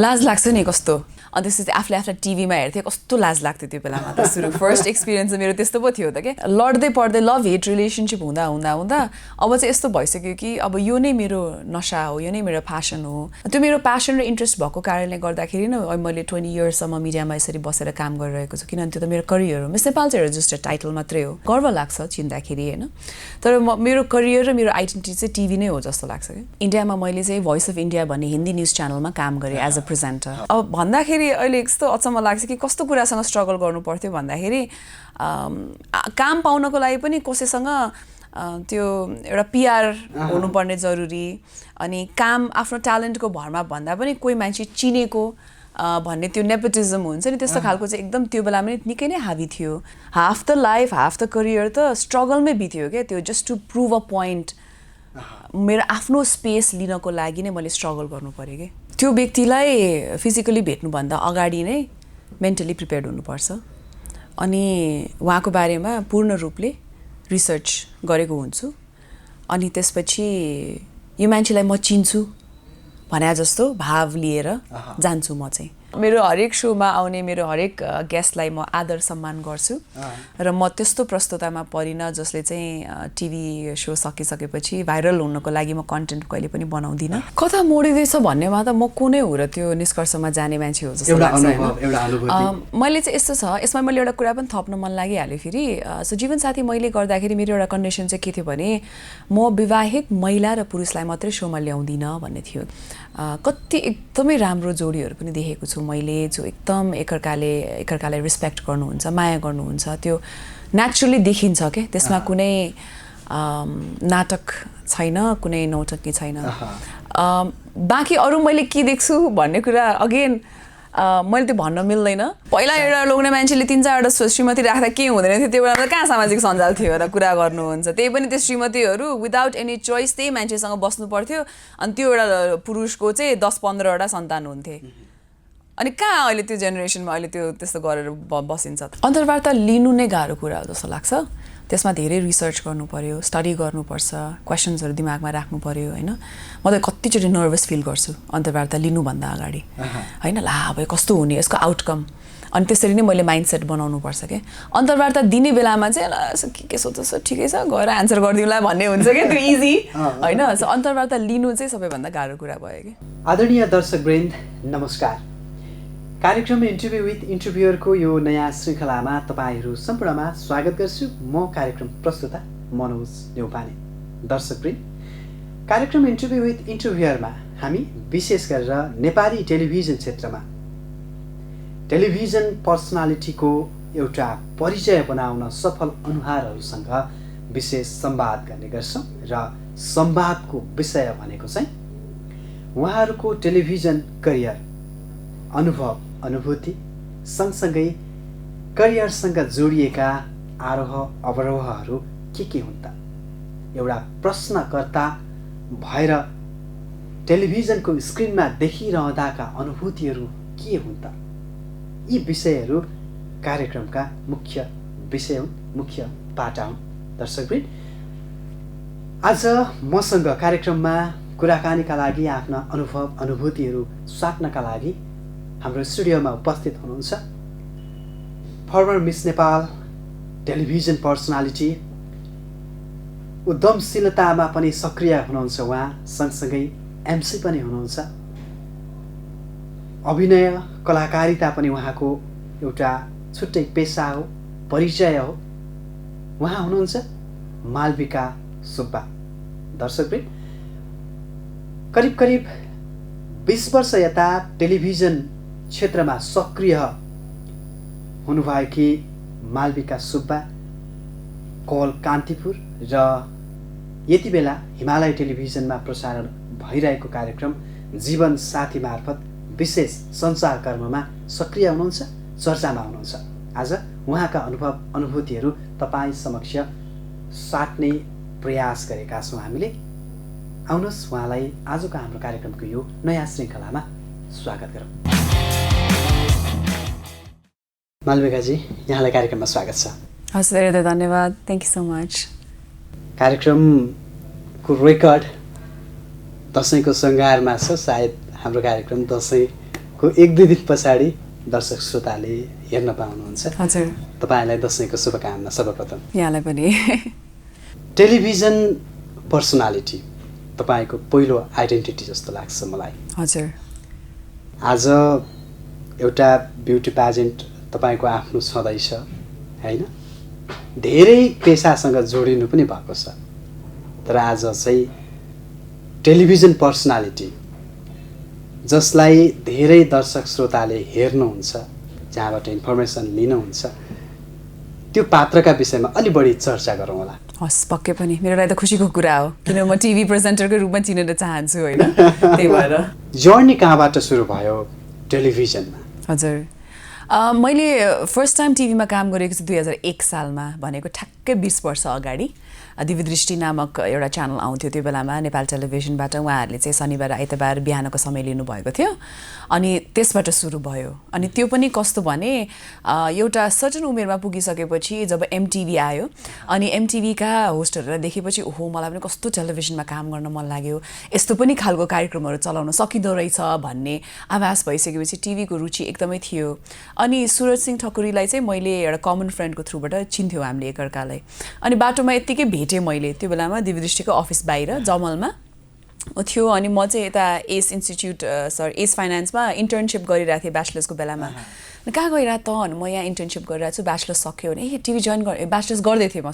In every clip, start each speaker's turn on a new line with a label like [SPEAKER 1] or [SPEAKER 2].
[SPEAKER 1] लाज लाग्छ नि कस्तो अनि त्यसपछि आफूले टिभीमा हेर्थेँ कस्तो लाज लाग्थ्यो त्यो बेलामा त सुरु फर्स्ट एक्सपिरियन्स मेरो त्यस्तो पो थियो त के लड्दै पढ्दै लभ हेट रिलेसनसिप हुँदा हुँदा हुँदा अब चाहिँ यस्तो भइसक्यो कि अब यो नै मेरो नसा हो यो नै मेरो प्यासन हो त्यो मेरो प्यासन र इन्ट्रेस्ट भएको कारणले गर्दाखेरि नै मैले 20 इयर्ससम्म मिडियामा यसरी बसेर काम गरिरहेको छु किनभने त्यो त मेरो करियर हो मिस नेपाल चाहिँ रेजिस्टर्ड टाइटल मात्रै हो गर्व लाग्छ चिन्दाखेरि होइन तर मेरो करियर र मेरो आइडेन्टिटी चाहिँ टिभी नै हो जस्तो लाग्छ कि इन्डियामा मैले चाहिँ भोइस अफ इन्डिया भन्ने हिन्दी न्युज च्यानलमा काम गरेँ एज अ प्रेजेन्टर अब भन्दाखेरि अहिले यस्तो अचम्म लाग्छ कि कस्तो कुरासँग स्ट्रगल गर्नु पर्थ्यो भन्दाखेरि काम पाउनको लागि पनि कसैसँग त्यो एउटा पिआर हुनुपर्ने जरुरी अनि काम आफ्नो ट्यालेन्टको भरमा भन्दा पनि कोही मान्छे चिनेको भन्ने त्यो नेपोटिजम हुन्छ नि त्यस्तो खालको चाहिँ एकदम त्यो बेलामा निकै नै हावी थियो half the life half the career त स्ट्रगलमै बित्यो क्या त्यो just to prove a point मेरो आफ्नो स्पेस लिनको लागि नै मैले स्ट्रगल गर्नु पर्यो कि त्यो व्यक्तिलाई फिजिकली भेट्नुभन्दा अगाडि नै मेन्टली प्रिपेयर्ड हुनुपर्छ अनि उहाँको बारेमा पूर्ण रूपले रिसर्च गरेको हुन्छु अनि त्यसपछि यो मान्छेलाई म चिन्छु भने जस्तो भाव लिएर जान्छु म चाहिँ मेरो हरेक शोमा आउने मेरो हरेक गेस्टलाई म आदर सम्मान गर्छु र म त्यस्तो प्रस्तुतामा परिन जसले चाहिँ टिभी सो सकिसकेपछि भाइरल हुनको लागि म कन्टेन्ट कहिले पनि बनाउँदिनँ कता मोडिँदैछ भन्नेमा त म कुनै हो र त्यो निष्कर्षमा जाने मान्छे हो जस्तो लाग्छ मैले चाहिँ यस्तो छ यसमा मैले एउटा कुरा पनि थप्न मन लागिहाल्यो फेरि सो जीवनसाथी मैले गर्दाखेरि मेरो एउटा कन्डिसन चाहिँ के थियो भने म विवाहित महिला र पुरुषलाई मात्रै शोमा ल्याउँदिनँ भन्ने थियो कति एकदमै राम्रो जोडीहरू पनि देखेको छु मैले जो एकदम एकअर्काले रिस्पेक्ट गर्नुहुन्छ माया गर्नुहुन्छ त्यो नेचुरली देखिन्छ के त्यसमा कुनै नाटक छैन कुनै नौटंकी छैन बाँकी अरू मैले के देख्छु भन्ने कुरा अगेन मैले त्यो भन्न मिल्दैन पहिला एउटा लोग्ने मान्छेले 3-4वटा श्रीमती राख्दा के हुँदैन थियो त्यो बेलामा कहाँ सामाजिक सञ्जाल थियो र कुरा गर्नुहुन्छ त्यही पनि त्यो श्रीमतीहरू विदाउट एनी चोइस त्यही मान्छेसँग बस्नु पर्थ्यो अनि त्यो एउटा पुरुषको चाहिँ 10-15वटा सन्तान हुन्थे अनि कहाँ अहिले त्यो जेनेरेसनमा अहिले त्यो त्यस्तो गरेर बसिन्छ अन्तर्वार्ता लिनु नै गाह्रो कुरा हो जस्तो लाग्छ त्यसमा धेरै रिसर्च गर्नु पर्यो स्टडी गर्नुपर्छ क्वेसन्सहरू दिमागमा राख्नु पर्यो होइन म त कतिचोटि नर्भस फिल गर्छु अन्तर्वार्ता लिनुभन्दा अगाडि होइन ला अब कस्तो हुने यसको आउटकम अनि त्यसरी नै मैले माइन्डसेट बनाउनुपर्छ क्या अन्तर्वार्ता दिने बेलामा चाहिँ के सोध्छ ठिकै छ गएर आन्सर गरिदिउँला भन्ने हुन्छ क्या त्यो इजी होइन सो अन्तर्वार्ता लिनु चाहिँ सबैभन्दा गाह्रो कुरा भयो कि
[SPEAKER 2] आदरणीय दर्शकवृन्द नमस्कार कार्यक्रम इन्टरभ्यू विथ इन्टरभ्युअरको यो नयाँ श्रृङ्खलामा तपाईँहरू सम्पूर्णमा स्वागत गर्छु म कार्यक्रम प्रस्तुता मनोज न्यौपाने दर्शकवृन्द कार्यक्रम इन्टरभ्यू विथ इन्टरभ्युअरमा हामी विशेष गरेर नेपाली टेलिभिजन क्षेत्रमा टेलिभिजन पर्सनालिटीको एउटा परिचय बनाउन सफल अनुहारहरूसँग विशेष संवाद गर्ने गर्छौँ र संवादको विषय भनेको चाहिँ उहाँहरूको टेलिभिजन करियर अनुभव अनुभूति सँगसँगै करियरसँग जोडिएका आरोह अवरोहहरू के हुन् त एउटा प्रश्नकर्ता भएर टेलिभिजनको स्क्रिनमा देखिरहँदाका अनुभूतिहरू के हुन् त यी विषयहरू कार्यक्रमका मुख्य विषय हुन् मुख्य पाटा हुन् दर्शकवृन्द आज मसँग कार्यक्रममा कुराकानीका लागि आफ्ना अनुभव अनुभूतिहरू साट्नका लागि हाम्रो स्टुडियोमा उपस्थित हुनुहुन्छ former Miss Nepal television personality उद्यमशीलतामा पनि सक्रिय हुनुहुन्छ उहाँ सँगसँगै एमसी पनि हुनुहुन्छ अभिनय कलाकारिता पनि उहाँको एउटा छुट्टै पेसा हो परिचय हो उहाँ हुनुहुन्छ मालविका सुब्बा दर्शकवृन्द करिब 20 वर्ष यता टेलिभिजन क्षेत्रमा सक्रिय हुनुभएकी मालविका सुब्बा कल कान्तिपुर र यति बेला हिमालय टेलिभिजनमा प्रसारण भइरहेको कार्यक्रम जीवन साथी मार्फत विशेष सञ्चारकर्ममा सक्रिय हुनुहुन्छ चर्चामा हुनुहुन्छ आज उहाँका अनुभव अनुभूतिहरू तपाईँ समक्ष साट्ने प्रयास गरेका छौँ हामीले आउनुहोस् उहाँलाई आजको हाम्रो कार्यक्रमको यो नयाँ श्रृङ्खलामा स्वागत गरौँ मालविकाजी यहाँलाई कार्यक्रममा स्वागत छ
[SPEAKER 1] हस् धेरै धेरै धन्यवाद थ्याङ्क यू सो मच
[SPEAKER 2] कार्यक्रमको रेकर्ड दसैँको सङ्घारमा छ सायद हाम्रो कार्यक्रम दसैँ को 1-2 दिन पछाडि दर्शक श्रोताले हेर्न पाउनुहुन्छ।
[SPEAKER 1] हजुर,
[SPEAKER 2] तपाईँलाई दशैंको शुभकामना सर्वप्रथम।
[SPEAKER 1] यहाँलाई पनि।
[SPEAKER 2] टेलिभिजन पर्सनालिटी तपाईँको पहिलो आइडेन्टिटी जस्तो लाग्छ मलाई।
[SPEAKER 1] हजुर,
[SPEAKER 2] आज एउटा ब्युटी प्याजेन्ट तपाईँको आफ्नो छँदैछ हैन, धेरै पेसासँग जोडिनु पनि भएको छ, तर आज चाहिँ टेलिभिजन पर्सनालिटी जसलाई धेरै दर्शक श्रोताले हेर्नुहुन्छ, जहाँबाट इन्फर्मेसन लिनुहुन्छ, त्यो पात्रका विषयमा अलि बढी चर्चा गरौँ होला।
[SPEAKER 1] हस्, पक्कै पनि। मेरो लागि त खुसीको कुरा हो, किन म टिभी प्रेजेन्टरको रूपमा चिनेर चाहन्छु होइन, त्यही भएर।
[SPEAKER 2] जर्नी कहाँबाट सुरु भयो टेलिभिजनमा?
[SPEAKER 1] हजुर, मैले फर्स्ट टाइम टिभीमा काम गरेको चाहिँ 2001 सालमा, भनेको ठ्याक्कै 20 वर्ष अगाडि। दिव्यदृष्टि नामक एउटा च्यानल आउँथ्यो त्यो बेलामा नेपाल टेलिभिजनबाट। उहाँहरूले चाहिँ शनिबार आइतबार बिहानको समय लिनुभएको थियो, अनि त्यसबाट सुरु भयो। अनि त्यो पनि कस्तो भने एउटा सर्टन उमेरमा पुगिसकेपछि जब एमटिभी आयो, अनि एमटिभीका होस्टहरूलाई देखेपछि ओहो मलाई पनि कस्तो टेलिभिजनमा काम गर्न मन लाग्यो, यस्तो पनि खालको कार्यक्रमहरू चलाउन सकिँदो रहेछ भन्ने आभास भइसकेपछि टिभीको रुचि एकदमै थियो। अनि सुरज सिंह ठकुरीलाई चाहिँ मैले एउटा कमन फ्रेन्डको थ्रुबाट चिन्थ्यौँ हामीले एकअर्कालाई। अनि बाटोमा यत्तिकै भेटेँ मैले, त्यो बेलामा दिव्यदृष्टिको अफिस बाहिर जमलमा थियो, अनि म चाहिँ यता एस फाइनेन्समा इन्टर्नसिप गरिरहेको थिएँ ब्याचलर्सको बेलामा। कहाँ गइरहेको त? अनि म यहाँ इन्टर्नसिप गरिरहेको छु, ब्याचलर्स सक्यो भने टिभी जोइन ब्याचलर्स गर्दै थिएँ म,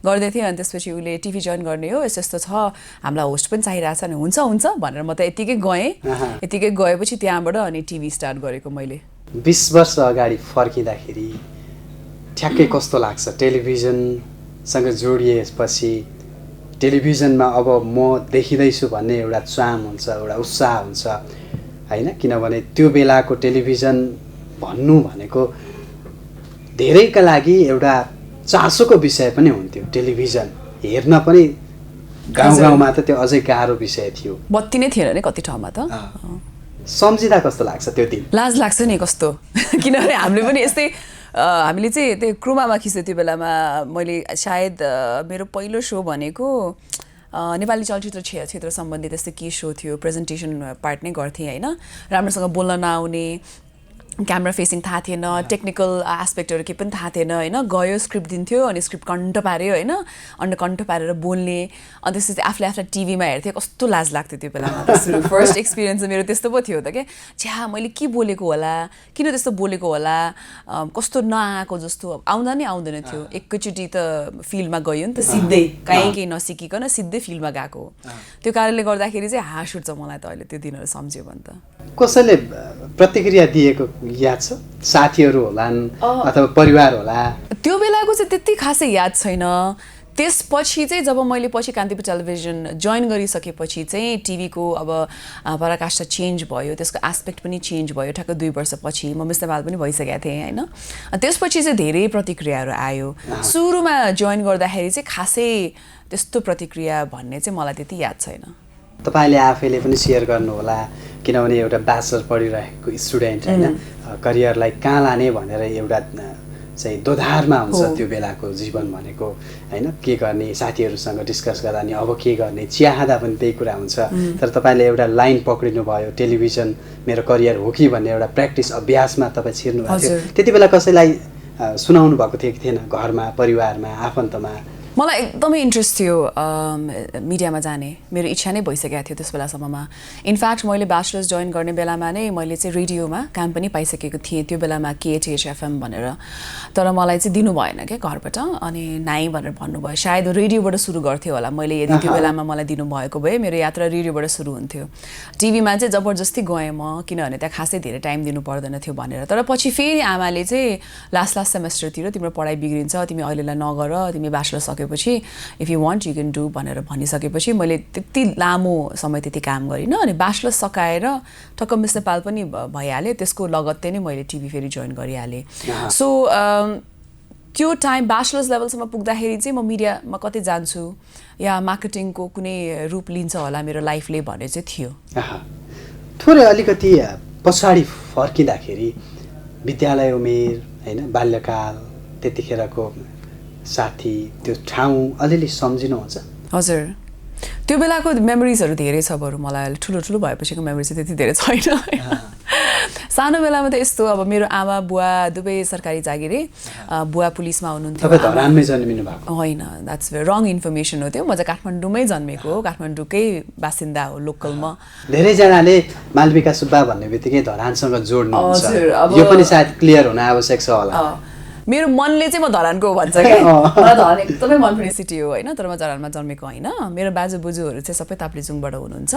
[SPEAKER 1] गर्दै थिएँ। अनि त्यसपछि उसले टिभी जोइन गर्ने हो, यस्तो यस्तो छ, हामीलाई होस्ट पनि चाहिरहेको छ। अनि हुन्छ हुन्छ भनेर म त यत्तिकै गएँ। यत्तिकै गएपछि त्यहाँबाट अनि टिभी स्टार्ट गरेको मैले।
[SPEAKER 2] 20 वर्ष अगाडि फर्किँदाखेरि ठ्याक्कै कस्तो लाग्छ? टेलिभिजनसँग जोडिएपछि टेलिभिजनमा अब म देखिँदैछु भन्ने एउटा चाम हुन्छ, एउटा उत्साह हुन्छ होइन, किनभने त्यो बेलाको टेलिभिजन भन्नु भनेको धेरैका लागि एउटा चासोको विषय पनि हुन्थ्यो। टेलिभिजन हेर्न पनि गाउँ गाउँमा त त्यो अझै गाह्रो विषय थियो,
[SPEAKER 1] बत्ती नै थिएन नि कति ठाउँमा त।
[SPEAKER 2] सम्झिँदा कस्तो लाग्छ त्यो दिन?
[SPEAKER 1] लाज लाग्छ नि कस्तो, किनभने हामीले पनि यस्तै हामीले चाहिँ त्यो क्रुमामा खिच्यो त्यो बेलामा। मैले सायद मेरो पहिलो सो भनेको नेपाली चलचित्र क्षेत्र सम्बन्धित यस्तो के सो थियो, प्रेजेन्टेसन पार्ट नै गर्थेँ होइन। राम्रोसँग बोल्न नआउने, क्यामेरा फेसिङ थाहा थिएन, टेक्निकल एस्पेक्टहरू केही पनि थाहा थिएन होइन। गयो, स्क्रिप्ट दिन्थ्यो, अनि स्क्रिप्ट कण्ठ पाऱ्यो होइन, कण्ठ पारेर बोल्ने। अनि त्यसपछि आफूले टिभीमा हेर्थेँ, कस्तो लाज लाग्थ्यो त्यो बेलामा। फर्स्ट एक्सपिरियन्स मेरो त्यस्तो पो थियो त क्या, छ्या मैले के बोलेको होला, किन त्यस्तो बोलेको होला, कस्तो नआएको जस्तो, आउँदा नै आउँदैन थियो। एकैचोटि त फिल्डमा गयो नि त, सिधै कहीँ केही नसिकिकन सिधै फिल्डमा गएको। त्यो कारणले गर्दाखेरि चाहिँ हाँस उठ्छ मलाई त अहिले त्यो दिनहरू सम्झ्यो भने त।
[SPEAKER 2] कसैले प्रतिक्रिया दिएको याद छ? साथीहरू होलान् अथवा परिवार होला?
[SPEAKER 1] त्यो बेलाको चाहिँ त्यति खासै याद छैन। त्यसपछि चाहिँ जब मैले पछि कान्तिपुर टेलिभिजन जोइन गरिसकेपछि चाहिँ टिभीको अब पराकाष्ठा चेन्ज भयो, त्यसको एस्पेक्ट पनि चेन्ज भयो। ठ्याक्क 2 वर्षपछि म मिस नेपाल पनि भइसकेको थिएँ होइन। त्यसपछि चाहिँ धेरै प्रतिक्रियाहरू आयो। सुरुमा जोइन गर्दाखेरि चाहिँ खासै त्यस्तो प्रतिक्रिया भन्ने चाहिँ मलाई त्यति याद छैन।
[SPEAKER 2] तपाईँले आफैले पनि सेयर गर्नुहोला, किनभने एउटा ब्याचलर पढिरहेको स्टुडेन्ट होइन, करियरलाई कहाँ लाने भनेर एउटा चाहिँ दोधारमा हुन्छ त्यो बेलाको जीवन भनेको होइन। के गर्ने, साथीहरूसँग डिस्कस गर्दा नि अब के गर्ने, चिया खाँदा पनि त्यही कुरा हुन्छ। तर तपाईँले एउटा लाइन पक्रिनु भयो, टेलिभिजन मेरो करियर हो कि भन्ने एउटा प्र्याक्टिस अभ्यासमा तपाईँ छिर्नु भएको थियो। त्यति बेला कसैलाई सुनाउनु भएको थियो कि थिएन? घरमा, परिवारमा, आफन्तमा?
[SPEAKER 1] मलाई एकदमै इन्ट्रेस्ट थियो मिडियामा जाने, मेरो इच्छा नै भइसकेको थियो त्यस बेलासम्ममा। इनफ्याक्ट मैले ब्याचलर्स जोइन गर्ने बेलामा नै मैले चाहिँ रेडियोमा काम पनि पाइसकेको थिएँ त्यो बेलामा, KHFM भनेर। तर मलाई चाहिँ दिनु भएन क्या घरबाट, अनि नाइ भनेर भन्नुभयो। सायद रेडियोबाट सुरु गर्थ्यो होला मैले, यदि त्यो बेलामा मलाई दिनुभएको भए मेरो यात्रा रेडियोबाट सुरु हुन्थ्यो। टिभीमा चाहिँ जबरजस्ती गएँ म, किनभने त्यहाँ खासै धेरै टाइम दिनु पर्दैन थियो भनेर। तर पछि फेरि आमाले चाहिँ लास्ट सेमेस्टरतिर तिम्रो पढाइ बिग्रिन्छ, तिमी अहिलेलाई नगर, तिमी ब्याचलर सक्यो पछि if you want you can do भनेर भनिसकेपछि मैले त्यति लामो समय त्यति काम गरिनँ। अनि ब्याचलर सकाएर ठक्क मिस नेपाल पनि भइहाल्यो, त्यसको लगत्तै नै मैले टिभी फेरि जोइन गरिहालेँ। सो त्यो टाइम ब्याचलर्स लेभलसम्म पुग्दाखेरि चाहिँ म मिडियामा कतै जान्छु या मार्केटिङको कुनै रूप लिन्छ होला मेरो लाइफले भन्ने चाहिँ थियो।
[SPEAKER 2] थोरै अलिकति पछाडि फर्किँदाखेरि विद्यालय उमेर होइन, बाल्यकाल, त्यतिखेरको साथी, त्यो ठाउँ अलिअलि सम्झिनुहुन्छ?
[SPEAKER 1] हजुर, त्यो बेलाको मेमोरिजहरू धेरै छ। बरु मलाई ठुलो ठुलो भएपछिको मेमोरी चाहिँ त्यति धेरै छैन। सानो बेलामा त यस्तो अब मेरो आमा बुवा दुवै सरकारी जागिरे बुवा पुलिसमा हुनुहुन्थ्यो
[SPEAKER 2] तपाईँ धरानमै जन्मिनु भएको
[SPEAKER 1] होइन द्याट्स रङ इन्फर्मेसन हो त्यो म चाहिँ काठमाडौँमै जन्मेको हो काठमाडौँकै बासिन्दा हो लोकलमा
[SPEAKER 2] धेरैजनाले मालविका सुब्बा भन्ने बित्तिकै धरानसँग जोड्नुहुन्छ
[SPEAKER 1] हजुर, अब-
[SPEAKER 2] यो पनि सायद क्लियर हुन आवश्यक छ होला
[SPEAKER 1] मेरो मनले चाहिँ म धरानको हो भन्छ कि मलाई धरान एकदमै मनपर्ने सिटी हो होइन तर म धरानमा जन्मेको होइन मेरो बाजे बोजूहरू चाहिँ सबै ताप्लेजुङबाट हुनुहुन्छ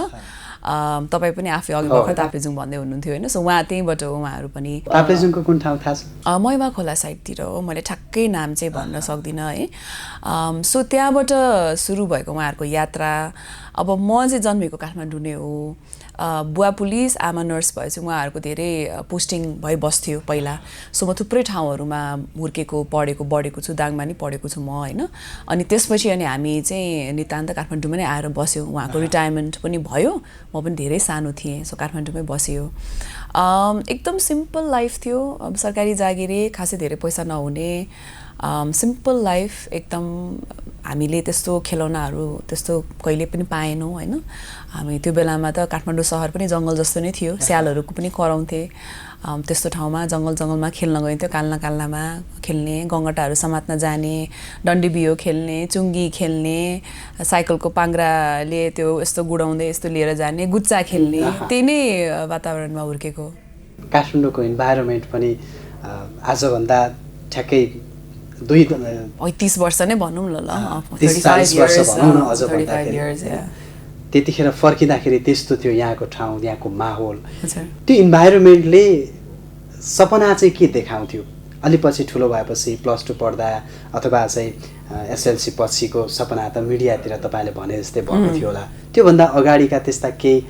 [SPEAKER 1] तपाईँ पनि आफै अघि भर्खर ताप्लेजुङ भन्दै हुनुहुन्थ्यो होइन सो उहाँ त्यहीँबाट हो उहाँहरू पनि
[SPEAKER 2] ताप्लेजुङको कुन ठाउँ थाहा छ
[SPEAKER 1] मैवा खोला साइडतिर हो मैले ठ्याक्कै नाम चाहिँ भन्न सक्दिनँ है सो त्यहाँबाट सुरु भएको उहाँहरूको यात्रा अब म चाहिँ जन्मेको काठमाडौँ नै हो बुवा पुलिस आमा नर्स भएपछि उहाँहरूको धेरै पोस्टिङ भइबस्थ्यो पहिला सो म थुप्रै ठाउँहरूमा हुर्केको पढेको बढेको छु दाङमा नि पढेको छु म होइन अनि त्यसपछि अनि हामी चाहिँ नितान्त काठमाडौँमा नै आएर बस्यौँ उहाँको रिटायरमेन्ट पनि भयो म पनि धेरै सानो थिएँ सो काठमाडौँमै बस्यो एकदम सिम्पल लाइफ थियो अब सरकारी जागिरे खासै धेरै पैसा नहुने सिम्पल लाइफ एकदम हामीले त्यस्तो खेलौनाहरू त्यस्तो कहिले पनि पाएनौँ होइन हामी त्यो बेलामा त काठमाडौँ सहर पनि जङ्गल जस्तो नै थियो स्यालहरूको पनि कराउँथे त्यस्तो ठाउँमा जङ्गलमा खेल्न गइन्थ्यो काल्नामा खेल्ने गङ्गटाहरू समात्न जाने डन्डी बियो खेल्ने चुङ्गी खेल्ने साइकलको पाङ्ग्राले त्यो यस्तो गुडाउँदै यस्तो लिएर जाने गुच्चा खेल्ने त्यही नै वातावरणमा हुर्केको
[SPEAKER 2] काठमाडौँको इन्भाइरोमेन्ट पनि आजभन्दा ठ्याक्कै
[SPEAKER 1] 30 वर्ष नै भनौँ न
[SPEAKER 2] 30-40 वर्ष भनौँ न अझ
[SPEAKER 1] 35 years
[SPEAKER 2] त्यतिखेर फर्किँदाखेरि त्यस्तो थियो यहाँको ठाउँ यहाँको माहौल
[SPEAKER 1] हजुर
[SPEAKER 2] त्यो इन्भाइरोमेन्टले सपना चाहिँ के देखाउँथ्यो अलि पछि ठुलो भएपछि +2 पढ्दा अथवा चाहिँ एसएलसी पछिको सपना त मिडियातिर तपाईँले भने जस्तै भएको थियो होला त्योभन्दा अगाडिका त्यस्ता केही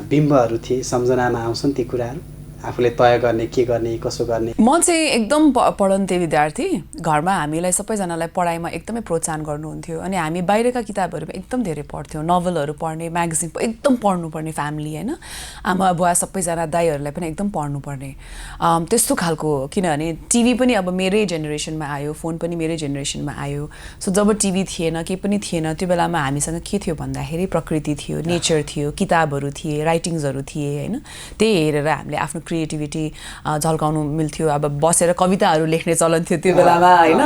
[SPEAKER 2] बिम्बहरू थिए सम्झनामा आउँछन् ती कुराहरू आफूले तय गर्ने के गर्ने कसो गर्ने
[SPEAKER 1] म चाहिँ एकदम पढन्ते विद्यार्थी घरमा हामीलाई सबैजनालाई पढाइमा एकदमै प्रोत्साहन गर्नुहुन्थ्यो अनि हामी बाहिरका किताबहरू एकदम धेरै पढ्थ्यौँ नोभलहरू पढ्ने म्यागजिन एकदम पढ्नुपर्ने फ्यामिली होइन आमा बुवा सबैजना दाइहरूलाई पनि एकदम पढ्नुपर्ने त्यस्तो खालको किनभने टिभी पनि अब मेरै जेनेरेसनमा आयो फोन पनि मेरै जेनेरेसनमा आयो सो जब टिभी थिएन केही पनि थिएन त्यो बेलामा हामीसँग के थियो भन्दाखेरि प्रकृति थियो नेचर थियो किताबहरू थिए राइटिङ्सहरू थिए होइन त्यही हेरेर हामीले आफ्नो क्रिएटिभिटी झल्काउनु मिल्थ्यो अब बसेर कविताहरू लेख्ने चलन थियो त्यो बेलामा होइन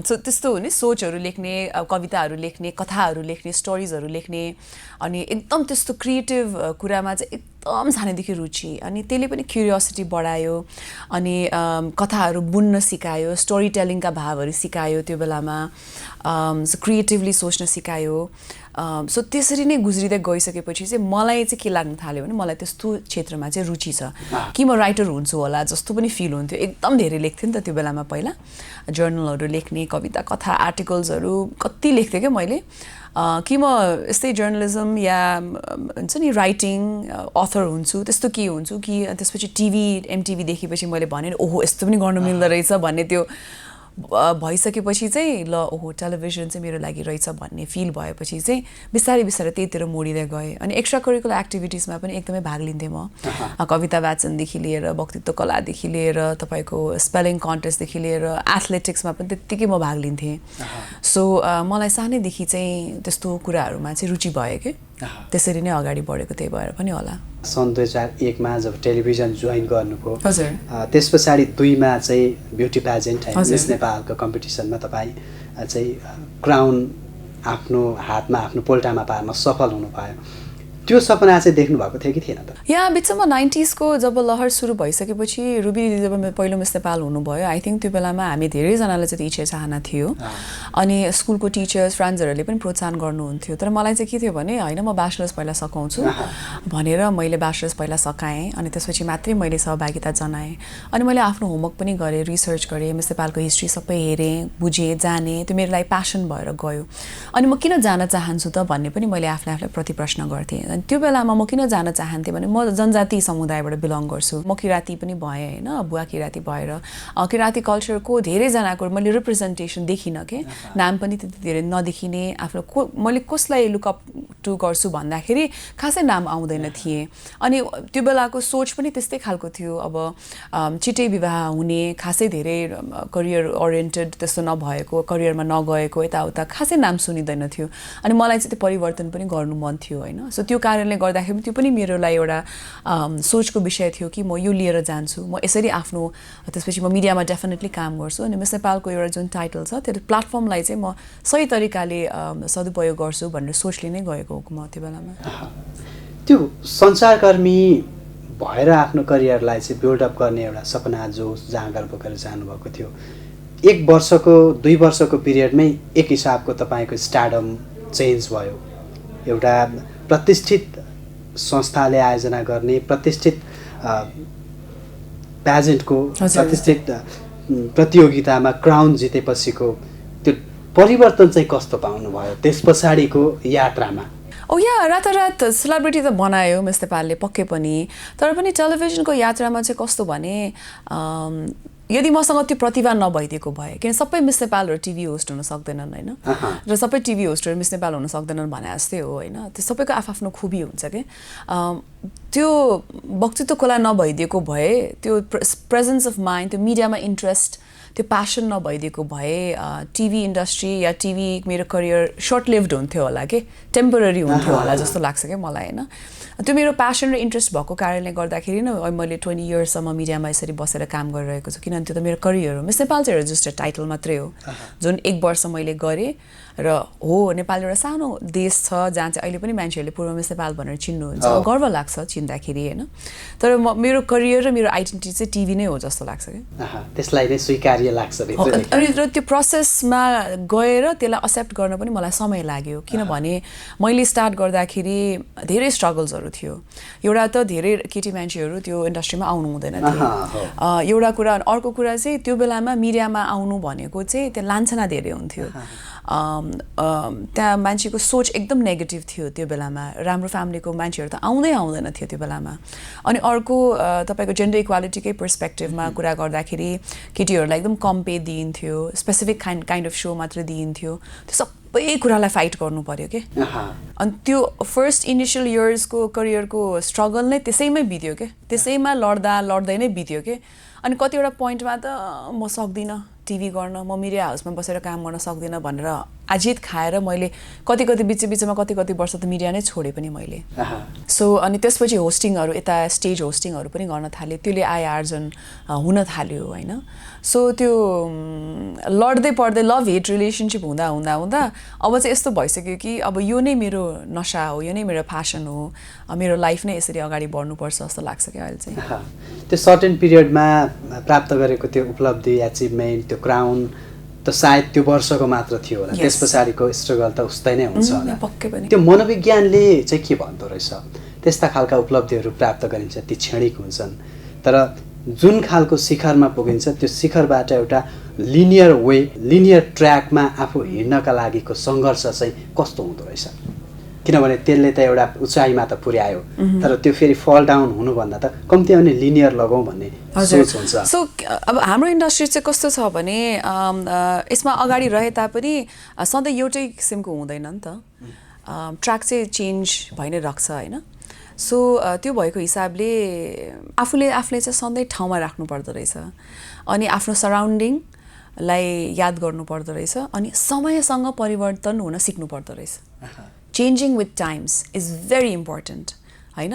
[SPEAKER 1] सो त्यस्तो हुने सोचहरू लेख्ने कविताहरू लेख्ने कथाहरू लेख्ने स्टोरिजहरू लेख्ने अनि एकदम त्यस्तो क्रिएटिभ कुरामा चाहिँ एकदम सानैदेखि रुचि अनि त्यसले पनि क्युरियोसिटी बढायो अनि कथाहरू बुन्न सिकायो स्टोरी टेलिङका भावहरू सिकायो त्यो बेलामा क्रिएटिभली सोच्न सिकायो सो त्यसरी नै गुज्रिँदै गइसकेपछि चाहिँ मलाई चाहिँ के लाग्न थाल्यो भने मलाई त्यस्तो क्षेत्रमा चाहिँ रुचि छ कि म राइटर हुन्छु होला जस्तो पनि फिल हुन्थ्यो एकदम धेरै लेख्थेँ नि त त्यो बेलामा पहिला जर्नलहरू लेख्ने कविता कथा आर्टिकल्सहरू कति लेख्थेँ क्या मैले कि म यस्तै जर्नलिजम या हुन्छ नि राइटिङ अथर हुन्छु त्यस्तो के हुन्छु कि त्यसपछि टिभी एमटिभी देखेपछि मैले भने ओहो यस्तो पनि गर्नु मिल्दो रहेछ भन्ने त्यो भइसकेपछि चाहिँ ल ओहो टेलिभिजन चाहिँ मेरो लागि रहेछ भन्ने फिल भएपछि चाहिँ बिस्तारै बिस्तारै त्यहीतिर मोडिँदै गएँ अनि एक्स्ट्रा करिकुलर एक्टिभिटिजमा पनि एकदमै भाग लिन्थेँ म कविता वाचनदेखि लिएर वक्तृत्व कलादेखि लिएर तपाईँको स्पेलिङ कन्टेस्टदेखि लिएर एथलेटिक्समा पनि त्यत्तिकै म भाग लिन्थेँ सो मलाई सानैदेखि चाहिँ त्यस्तो कुराहरूमा चाहिँ रुचि भयो कि त्यसरी नै अगाडि बढेको त्यही भएर पनि होला
[SPEAKER 2] सन् 2001मा जब टेलिभिजन जोइन गर्नुभयो
[SPEAKER 1] हजुर
[SPEAKER 2] त्यस पछाडि 2मा चाहिँ ब्युटी प्याजेन्ट मिस नेपालको कम्पिटिसनमा तपाईँ चाहिँ क्राउन आफ्नो हातमा आफ्नो पोल्टामा पार्न सफल हुनुभयो त्यो सपना चाहिँ देख्नु भएको थियो कि थिएन त
[SPEAKER 1] यहाँ बिचमा 90s को जब लहर सुरु भइसकेपछि रुबी दिदी जब पहिलो मिस नेपाल हुनुभयो आई थिङ्क त्यो बेलामा हामी धेरैजनालाई चाहिँ इच्छा चाहना थियो अनि स्कुलको टिचर्स फ्रेन्ड्सहरूले पनि प्रोत्साहन गर्नुहुन्थ्यो तर मलाई चाहिँ के थियो भने होइन म ब्याचलर्स पहिला सकाउँछु भनेर मैले ब्याचलर्स पहिला सकाएँ अनि त्यसपछि मात्रै मैले सहभागिता जनाएँ अनि मैले आफ्नो होमवर्क पनि गरेँ रिसर्च गरेँ मिस नेपालको हिस्ट्री सबै हेरेँ बुझेँ जानेँ त्यो मेरो लागि प्यासन भएर गयो अनि म किन जान चाहन्छु त भन्ने पनि मैले आफूलाई प्रतिप्रश्न गर्थेँ त्यो बेलामा म किन जान चाहन्थेँ भने म जनजाति समुदायबाट बिलोङ गर्छु म किराँती पनि भएँ होइन बुवा किराँती भएर किराँती कल्चरको धेरैजनाको मैले रिप्रेजेन्टेसन देखिनँ के नाम पनि त्यति धेरै नदेखिने आफ्नो मैले कसलाई लुकअप टु गर्छु भन्दाखेरि खासै नाम आउँदैन थिएँ अनि त्यो बेलाको सोच पनि त्यस्तै खालको थियो अब छिटै विवाह हुने खासै धेरै करियर ओरिएन्टेड त्यस्तो नभएको करियरमा नगएको यताउता खासै नाम सुनिँदैन थियो अनि मलाई चाहिँ त्यो परिवर्तन पनि गर्नु मन थियो होइन सो त्यो कारणले गर्दाखेरि त्यो पनि मेरो लागि एउटा सोचको विषय थियो कि म यो लिएर जान्छु, म यसरी आफ्नो त्यसपछि म मिडियामा डेफिनेटली काम गर्छु अनि मिस नेपालको एउटा जुन टाइटल छ त्यो प्लेटफर्मलाई चाहिँ म सही तरिकाले सदुपयोग गर्छु भनेर सोचले नै गएको हो म त्यो बेलामा।
[SPEAKER 2] त्यो सञ्चारकर्मी भएर आफ्नो करियरलाई चाहिँ बिल्डअप गर्ने एउटा सपना जो जाँगर बोकेर जानुभएको थियो, 1 वर्षको 2 वर्षको पिरियडमै एक हिसाबको तपाईँको स्टारडम चेन्ज भयो। एउटा प्रतिष्ठित संस्थाले आयोजना गर्ने प्रतिष्ठित प्याजेन्टको प्रतिष्ठित प्रतियोगितामा क्राउन जितेपछिको त्यो परिवर्तन चाहिँ कस्तो पाउनुभयो त्यस पछाडिको यात्रामा?
[SPEAKER 1] रातारात सेलिब्रिटी त बनायो मिस नेपालले पक्कै पनि, तर पनि टेलिभिजनको यात्रामा चाहिँ कस्तो भने यदि मसँग त्यो प्रतिभा नभइदिएको भए, किन सबै मिस नेपालहरू टिभी होस्ट हुन सक्दैनन् होइन, र सबै टिभी होस्टहरू मिस नेपाल हुन सक्दैनन् भने जस्तै हो होइन, त्यो सबैको आफ्नो खुबी हुन्छ कि त्यो वक्तित्व कला नभइदिएको भए, त्यो प्रेजेन्स अफ माइन्ड, त्यो मिडियामा इन्ट्रेस्ट, त्यो प्यासन नभइदिएको भए टिभी इन्डस्ट्री या टिभी मेरो करियर सर्ट लिभ्ड हुन्थ्यो होला कि टेम्पोररी हुन्थ्यो होला जस्तो लाग्छ क्या मलाई होइन। त्यो मेरो प्यासन र इन्ट्रेस्ट भएको कारणले गर्दाखेरि नै मैले 20 इयर्ससम्म मिडियामा यसरी बसेर काम गरिरहेको छु, किनभने त्यो त मेरो करियर हो। मिस नेपाल चाहिँ रजिस्टर्ड टाइटल मात्रै हो जुन 1 वर्ष मैले गरेँ र हो नेपाल एउटा सानो देश छ जहाँ चाहिँ अहिले पनि मान्छेहरूले पूर्व मिस नेपाल भनेर चिन्नुहुन्छ, गर्व लाग्छ चिन्दाखेरि होइन, तर मेरो करियर र मेरो आइडेन्टिटी चाहिँ टिभी नै हो जस्तो लाग्छ कि
[SPEAKER 2] त्यसलाई नै स्वीकार्य लाग्छ।
[SPEAKER 1] अनि र त्यो प्रोसेसमा गएर त्यसलाई एक्सेप्ट गर्न पनि मलाई समय लाग्यो, किनभने मैले स्टार्ट गर्दाखेरि धेरै स्ट्रगल्सहरू थियो। एउटा त धेरै केटी मान्छेहरू त्यो इन्डस्ट्रीमा आउनु हुँदैन थियो एउटा कुरा, अर्को कुरा चाहिँ त्यो बेलामा मिडियामा आउनु भनेको चाहिँ त्यो लान्छना धेरै हुन्थ्यो, त्यहाँ मान्छेको सोच एकदम नेगेटिभ थियो त्यो बेलामा, राम्रो फ्यामिलीको मान्छेहरू त आउँदैन थियो त्यो बेलामा। अनि अर्को तपाईँको जेन्डर इक्वालिटीकै पर्सपेक्टिभमा कुरा गर्दाखेरि केटीहरूलाई एकदम कम पे दिइन्थ्यो, स्पेसिफिक काइन्ड अफ शो मात्र दिइन्थ्यो, त्यो सबै कुरालाई फाइट गर्नु पर्यो कि। अनि त्यो फर्स्ट इनिसियल इयर्सको करियरको स्ट्रगल नै त्यसैमै बित्यो क्या, त्यसैमा लड्दै नै बित्यो कि। अनि कतिवटा पोइन्टमा त म सक्दिनँ टिभी गर्न, म मिडिया हाउसमा बसेर काम गर्न सक्दिनँ भनेर आजित खाएर मैले कति बिचमा कति वर्ष त मिडिया नै छोडेँ पनि मैले। सो अनि त्यसपछि होस्टिङहरू, यता स्टेज होस्टिङहरू पनि गर्न थालेँ, त्यसले आय आर्जन हुन थाल्यो होइन। सो त्यो लड्दै पढ्दै लभ हेट रिलेसनसिप हुँदा अब चाहिँ यस्तो भइसक्यो कि अब यो नै मेरो नसा हो, यो नै मेरो प्यासन हो, मेरो लाइफ नै यसरी अगाडि बढ्नुपर्छ जस्तो लाग्छ क्या अहिले चाहिँ।
[SPEAKER 2] त्यो सर्टेन पिरियडमा प्राप्त गरेको त्यो उपलब्धि, एचिभमेन्ट, त्यो क्राउन त सायद त्यो वर्षको मात्र थियो होला, त्यस पछाडिको स्ट्रगल त उस्तै नै हुन्छ होला। त्यो मनोविज्ञानले चाहिँ के भन्दो रहेछ? त्यस्ता खालका उपलब्धिहरू प्राप्त गरिन्छ, ती क्षणिक हुन्छन्, तर जुन खालको शिखरमा पुगिन्छ त्यो शिखरबाट एउटा लिनियर ट्र्याकमा आफू हिँड्नका लागिको सङ्घर्ष चाहिँ कस्तो हुँदो रहेछ? किनभने त्यसले त एउटा उचाइमा त पुर्यायो, तर त्यो फेरि फल डाउन हुनुभन्दा त कम्ती पनि लिनियर लगाउँ भन्ने सोच हुन्छ।
[SPEAKER 1] सो अब हाम्रो इन्डस्ट्री चाहिँ कस्तो छ भने यसमा अगाडि रहे तापनि सधैँ एउटै किसिमको हुँदैन नि त, ट्र्याक चाहिँ चेन्ज भइ नै राख्छ होइन। सो त्यो भएको हिसाबले आफूले चाहिँ सधैँ ठाउँमा राख्नु पर्दो रहेछ, अनि आफ्नो सराउन्डिङलाई याद गर्नु पर्दो रहेछ, अनि समयसँग परिवर्तन हुन सिक्नु पर्दो रहेछ। Changing with times is very important होइन।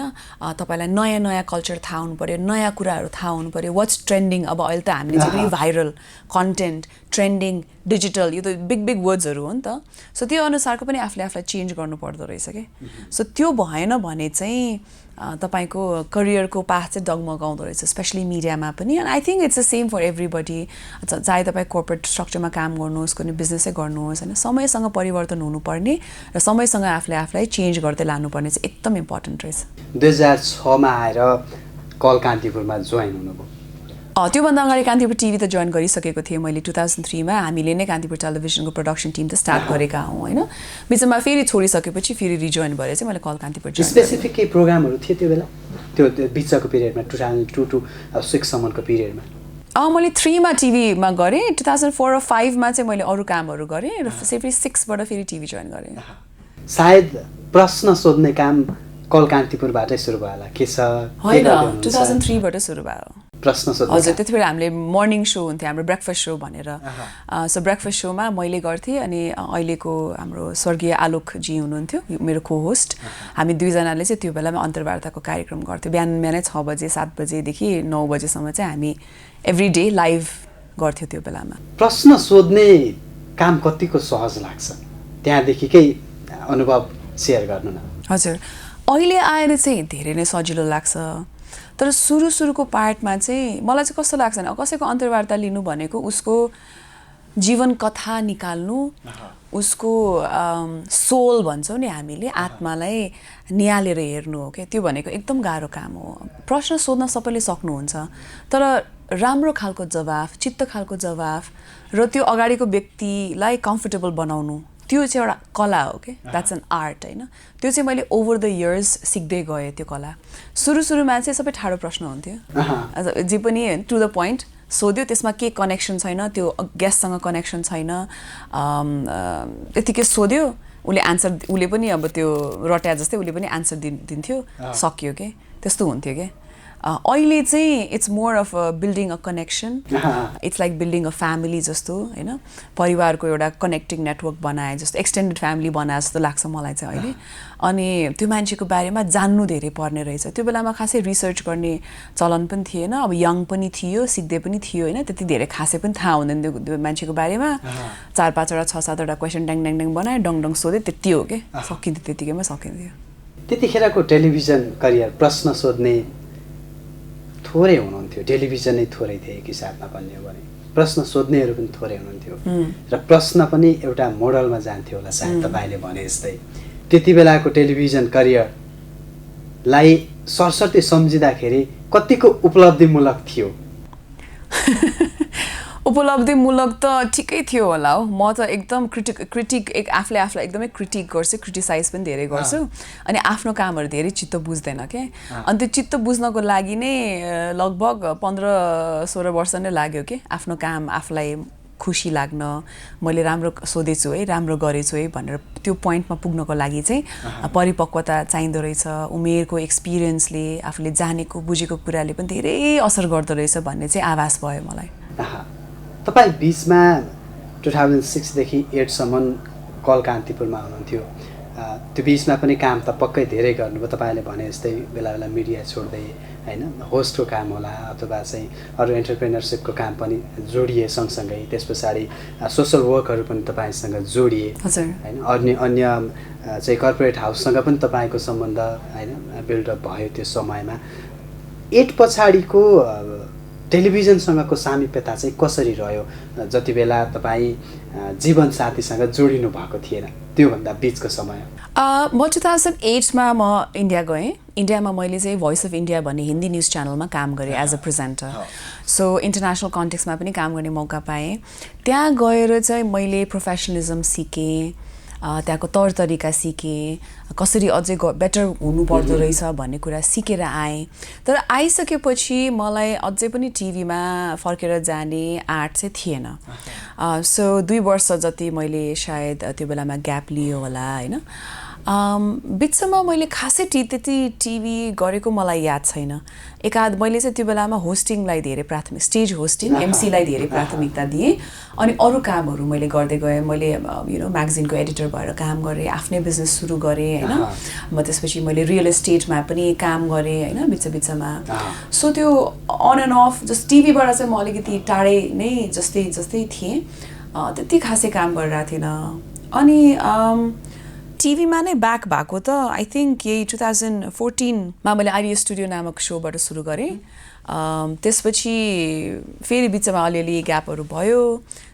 [SPEAKER 1] तपाईँलाई नयाँ कल्चर थाहा हुनु पऱ्यो, नयाँ कुराहरू थाहा हुनु पऱ्यो, वाट्स ट्रेन्डिङ। अब अहिले त हामीले चाहिँ भाइरल कन्टेन्ट, ट्रेन्डिङ, डिजिटल, यो त बिग वर्ड्सहरू हो नि त। सो त्यो अनुसारको पनि आफूलाई चेन्ज गर्नु पर्दो रहेछ कि। सो त्यो भएन भने चाहिँ तपाईँको करियरको पाथ चाहिँ डगमगाउँदो रहेछ, स्पेसली मिडियामा पनि। And I think it's the same for everybody, चाहे तपाईँ कोर्पोरेट स्ट्रक्चरमा काम गर्नुहोस्, कुनै बिजनेसै गर्नुहोस् होइन, समयसँग परिवर्तन हुनुपर्ने र समयसँग आफूलाई चेन्ज गर्दै लानुपर्ने चाहिँ एकदम इम्पोर्टेन्ट रहेछ।
[SPEAKER 2] 2006मा आएर कल कान्तिपुरमा जोइन हुनुभयो।
[SPEAKER 1] त्योभन्दा अगाडि कान्तिपुर टिभी त जोइन गरिसकेको थिएँ मैले 2003मा। हामीले नै कान्तिपुर टेलिभिजनको प्रोडक्सन टिम त स्टार्ट गरेका हौँ होइन। बिचमा फेरि छोडिसकेपछि फेरि रिजोइन भएर चाहिँ मैले कल कान्तिपुर जोइन।
[SPEAKER 2] स्पेसिफिक केही प्रोग्रामहरू थियो त्यो बेला, त्यो बिचको पिरियडमा 2002 to 2006सम्मको पिरियडमा?
[SPEAKER 1] मैले 3मा टिभीमा गरेँ, 2004 र 5मा चाहिँ मैले अरू कामहरू गरेँ र फेरि 6बाट फेरि टिभी जोइन गरेँ।
[SPEAKER 2] सायद प्रश्न सोध्ने काम कल कान्तिपुरबाटै सुरु भयो होला, के छ?
[SPEAKER 1] होइन, 2003बाट सुरु भयो।
[SPEAKER 2] प्रश्न सोध्नु
[SPEAKER 1] हजुर त्यति बेला हामीले मर्निङ सो हुन्थ्यो हाम्रो ब्रेकफास्ट सो भनेर सो ब्रेकफास्ट सोमा मैले गर्थेँ अनि अहिलेको हाम्रो स्वर्गीय आलोकजी हुनुहुन्थ्यो मेरो को होस्ट हामी दुईजनाले चाहिँ त्यो बेलामा अन्तर्वार्ताको कार्यक्रम गर्थ्यौँ बिहान बिहानै 6 बजे 7 बजेदेखि 9 बजेसम्म चाहिँ हामी एभ्री डे लाइभ गर्थ्यौँ त्यो बेलामा
[SPEAKER 2] प्रश्न सोध्ने काम कतिको सहज लाग्छ त्यहाँदेखिकै अनुभव सेयर गर्नु न
[SPEAKER 1] हजुर अहिले आएर चाहिँ धेरै नै सजिलो लाग्छ तर सुरुको पार्टमा चाहिँ मलाई चाहिँ कस्तो लाग्छ भने कसैको अन्तर्वार्ता लिनु भनेको उसको जीवन कथा निकाल्नु उसको सोल भन्छौँ नि हामीले आत्मालाई निहालेर हेर्नु हो क्या त्यो भनेको एकदम गाह्रो काम हो प्रश्न सोध्न सबैले सक्नुहुन्छ तर राम्रो खालको जवाफ चित्त खालको जवाफ र त्यो अगाडिको व्यक्तिलाई कम्फर्टेबल बनाउनु त्यो चाहिँ एउटा कला हो कि द्याट्स एन आर्ट होइन त्यो चाहिँ मैले ओभर द इयर्स सिक्दै गएँ त्यो कला सुरुमा चाहिँ सबै ठाडो प्रश्न हुन्थ्यो जे पनि टु द पोइन्ट सोध्यो त्यसमा के कनेक्सन छैन त्यो गेस्टसँग कनेक्सन छैन यतिकै सोध्यो उसले पनि अब त्यो रट्या जस्तै उसले पनि आन्सर दिन्थ्यो सक्यो के त्यस्तो हुन्थ्यो के अहिले चाहिँ it's more of building a connection it's like building a family जस्तो होइन परिवारको एउटा कनेक्टिङ नेटवर्क बनाए जस्तो एक्सटेन्डेड फ्यामिली बनाए जस्तो लाग्छ मलाई चाहिँ अहिले अनि त्यो मान्छेको बारेमा जान्नु धेरै पर्ने रहेछ त्यो बेलामा खासै रिसर्च गर्ने चलन पनि थिएन अब यङ पनि थियो सिक्दै पनि थियो होइन त्यति धेरै खासै पनि थाहा हुँदैन त्यो मान्छेको बारेमा 4-5वटा 6-7वटा क्वेसन ड्याङ ड्याङ ड्याङ बनाए डङ डङ सोधे त्यति हो कि सकिन्थ्यो त्यतिकैमा सकिन्थ्यो
[SPEAKER 2] त्यतिखेरको टेलिभिजन करियर प्रश्न सोध्ने थोरै हुनुहुन्थ्यो टेलिभिजनै थोरै थिए एक हिसाबमा भन्ने हो भने प्रश्न सोध्नेहरू पनि थोरै हुनुहुन्थ्यो र प्रश्न पनि एउटा मोडलमा जान्थ्यो होला सायद तपाईँले भने जस्तै त्यति बेलाको टेलिभिजन करियरलाई सरसर्ती सम्झिँदाखेरि कतिको उपलब्धिमूलक थियो
[SPEAKER 1] उपलब्धिमूलक त ठिकै थियो होला हो म त एकदम क्रिटिक आफूलाई एकदमै क्रिटिक गर्छु क्रिटिसाइज पनि धेरै गर्छु अनि आफ्नो कामहरू धेरै चित्त बुझ्दैन क्या अनि त्यो चित्त बुझ्नको लागि नै लगभग 15-16 वर्ष नै लाग्यो कि आफ्नो काम आफूलाई खुसी लाग्न मैले राम्रो सोधेछु है राम्रो गरेछु है भनेर त्यो पोइन्टमा पुग्नको लागि चाहिँ परिपक्वता चाहिँदो रहेछ उमेरको एक्सपिरियन्सले आफूले जानेको बुझेको कुराले पनि धेरै असर गर्दो रहेछ भन्ने चाहिँ आभास भयो मलाई
[SPEAKER 2] तपाईँ बिचमा 2006 देखि 8 सम्म कल कान्तिपुरमा हुनुहुन्थ्यो त्यो बिचमा पनि काम त पक्कै धेरै गर्नुभयो तपाईँले भने जस्तै बेला बेला मिडिया छोड्दै होइन होस्टको काम होला अथवा चाहिँ अरू एन्टरप्रेनरसिपको काम पनि जोडिए सँगसँगै त्यस पछाडि सोसल वर्कहरू पनि तपाईँसँग जोडिए होइन अन्य चाहिँ कर्पोरेट हाउससँग पनि तपाईँको सम्बन्ध होइन बिल्डअप भयो त्यो समयमा 8 पछाडिको टेलिभिजनसँगको सामिप्यता चाहिँ कसरी रह्यो जति बेला तपाईँ जीवनसाथीसँग जोडिनु भएको थिएन त्योभन्दा बिचको समय
[SPEAKER 1] म 2008मा म इन्डिया गएँ इन्डियामा मैले चाहिँ भोइस अफ इन्डिया भन्ने हिन्दी न्युज च्यानलमा काम गरेँ as a presenter so international कन्टेक्समा पनि काम गर्ने मौका पाएँ त्यहाँ गएर चाहिँ मैले प्रोफेसनलिजम सिकेँ त्यहाँको तौर तरिका सिकेँ कसरी अझै बेटर हुनुपर्दो रहेछ भन्ने कुरा सिकेर आएँ तर आइसकेपछि मलाई अझै पनि टिभीमा फर्केर जाने आँट चाहिँ थिएन सो 2 वर्ष जति मैले सायद त्यो बेलामा ग्याप लियो होला होइन बिचमा मैले खासै त्यति टिभी गरेको मलाई याद छैन एकाध मैले चाहिँ त्यो बेलामा होस्टिङलाई धेरै प्राथमिक स्टेज होस्टिङ एमसीलाई धेरै प्राथमिकता दिएँ अनि अरू कामहरू मैले गर्दै गएँ मैले म्यागजिनको एडिटर भएर काम गरेँ आफ्नै बिजनेस सुरु गरेँ होइन म त्यसपछि मैले रियल एस्टेटमा पनि काम गरेँ होइन बिचमा सो त्यो अन एन्ड अफ जस्ट टिभीबाट चाहिँ म अलिकति टाढै नै जस्तै थिएँ त्यति खासै काम गरिरहेको थिएन अनि टिभीमा नै ब्याक भएको त आई थिङ्क यही 2014मा मैले आर्य स्टुडियो नामक सोबाट सुरु गरेँ त्यसपछि फेरि बिचमा अलिअलि ग्यापहरू भयो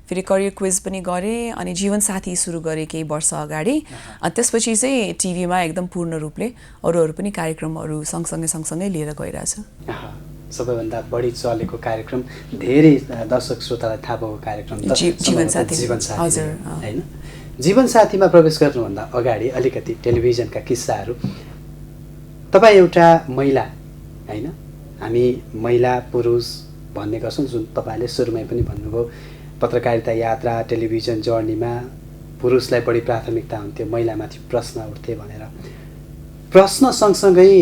[SPEAKER 1] फेरि करियर क्विज पनि गरेँ अनि जीवनसाथी सुरु गरेँ केही वर्ष अगाडि त्यसपछि चाहिँ टिभीमा एकदम पूर्ण रूपले अरू पनि कार्यक्रमहरू सँगसँगै लिएर गइरहेछु
[SPEAKER 2] सबैभन्दा बढी चलेको कार्यक्रम धेरै दर्शक श्रोतालाई थाहा भएको कार्यक्रम जीवनसाथी होइन जीवनसाथीमा प्रवेश गर्नुभन्दा अगाडि अलिकति टेलिभिजनका किस्साहरू तपाईँ एउटा महिला होइन हामी महिला पुरुष भन्ने गर्छौँ जुन तपाईँले सुरुमै पनि भन्नुभयो पत्रकारिता यात्रा टेलिभिजन जर्नीमा पुरुषलाई बढी प्राथमिकता हुन्थ्यो महिलामाथि प्रश्न उठ्थे भनेर प्रश्न सँगसँगै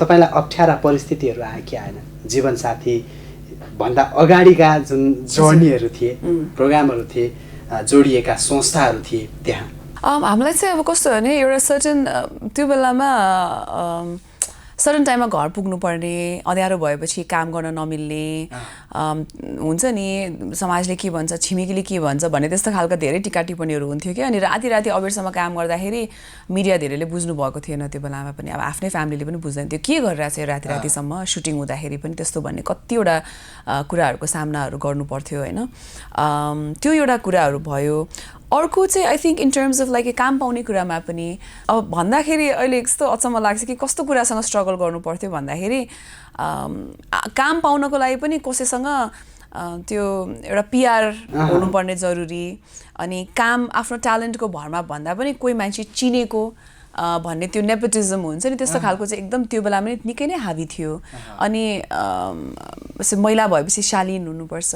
[SPEAKER 2] तपाईँलाई अप्ठ्यारा परिस्थितिहरू आए कि आएन जीवनसाथी भन्दा अगाडिका जुन जर्नीहरू थिए, प्रोग्रामहरू थिए, जोडिएका संस्थाहरू थिए त्यहाँ?
[SPEAKER 1] हामीलाई चाहिँ अब कस्तो भने एउटा सर्टन त्यो बेलामा सर्टन टाइममा घर पुग्नुपर्ने, अँध्यारो भएपछि काम गर्न नमिल्ने, हुन्छ नि समाजले के भन्छ, छिमेकीले के भन्छ भन्ने त्यस्तो खालको धेरै टिका टिप्पणीहरू हुन्थ्यो कि। अनि राति राति अबेरसम्म काम गर्दाखेरि मिडिया धेरैले बुझ्नु भएको थिएन त्यो बेलामा पनि, अब आफ्नै फ्यामिलीले पनि बुझ्दैन थियो के गरिरहेको छ राति रातिसम्म सुटिङ हुँदाखेरि पनि त्यस्तो भन्ने कतिवटा कुराहरूको सामनाहरू गर्नु पर्थ्यो होइन। त्यो एउटा कुराहरू भयो। अर्को चाहिँ I think in terms of like काम पाउने कुरामा पनि अब भन्दाखेरि अहिले यस्तो अचम्म लाग्छ कि कस्तो कुरासँग स्ट्रगल गर्नु पर्थ्यो भन्दाखेरि काम पाउनको लागि पनि कसैसँग त्यो एउटा पिआर हुनुपर्ने जरुरी, अनि काम आफ्नो ट्यालेन्टको भरमा भन्दा पनि कोही मान्छे चिनेको भन्ने त्यो नेपोटिजम हुन्छ नि, त्यस्तो खालको चाहिँ एकदम त्यो बेलामा पनि निकै नै हावी थियो। अनि महिला भएपछि शालीन हुनुपर्छ,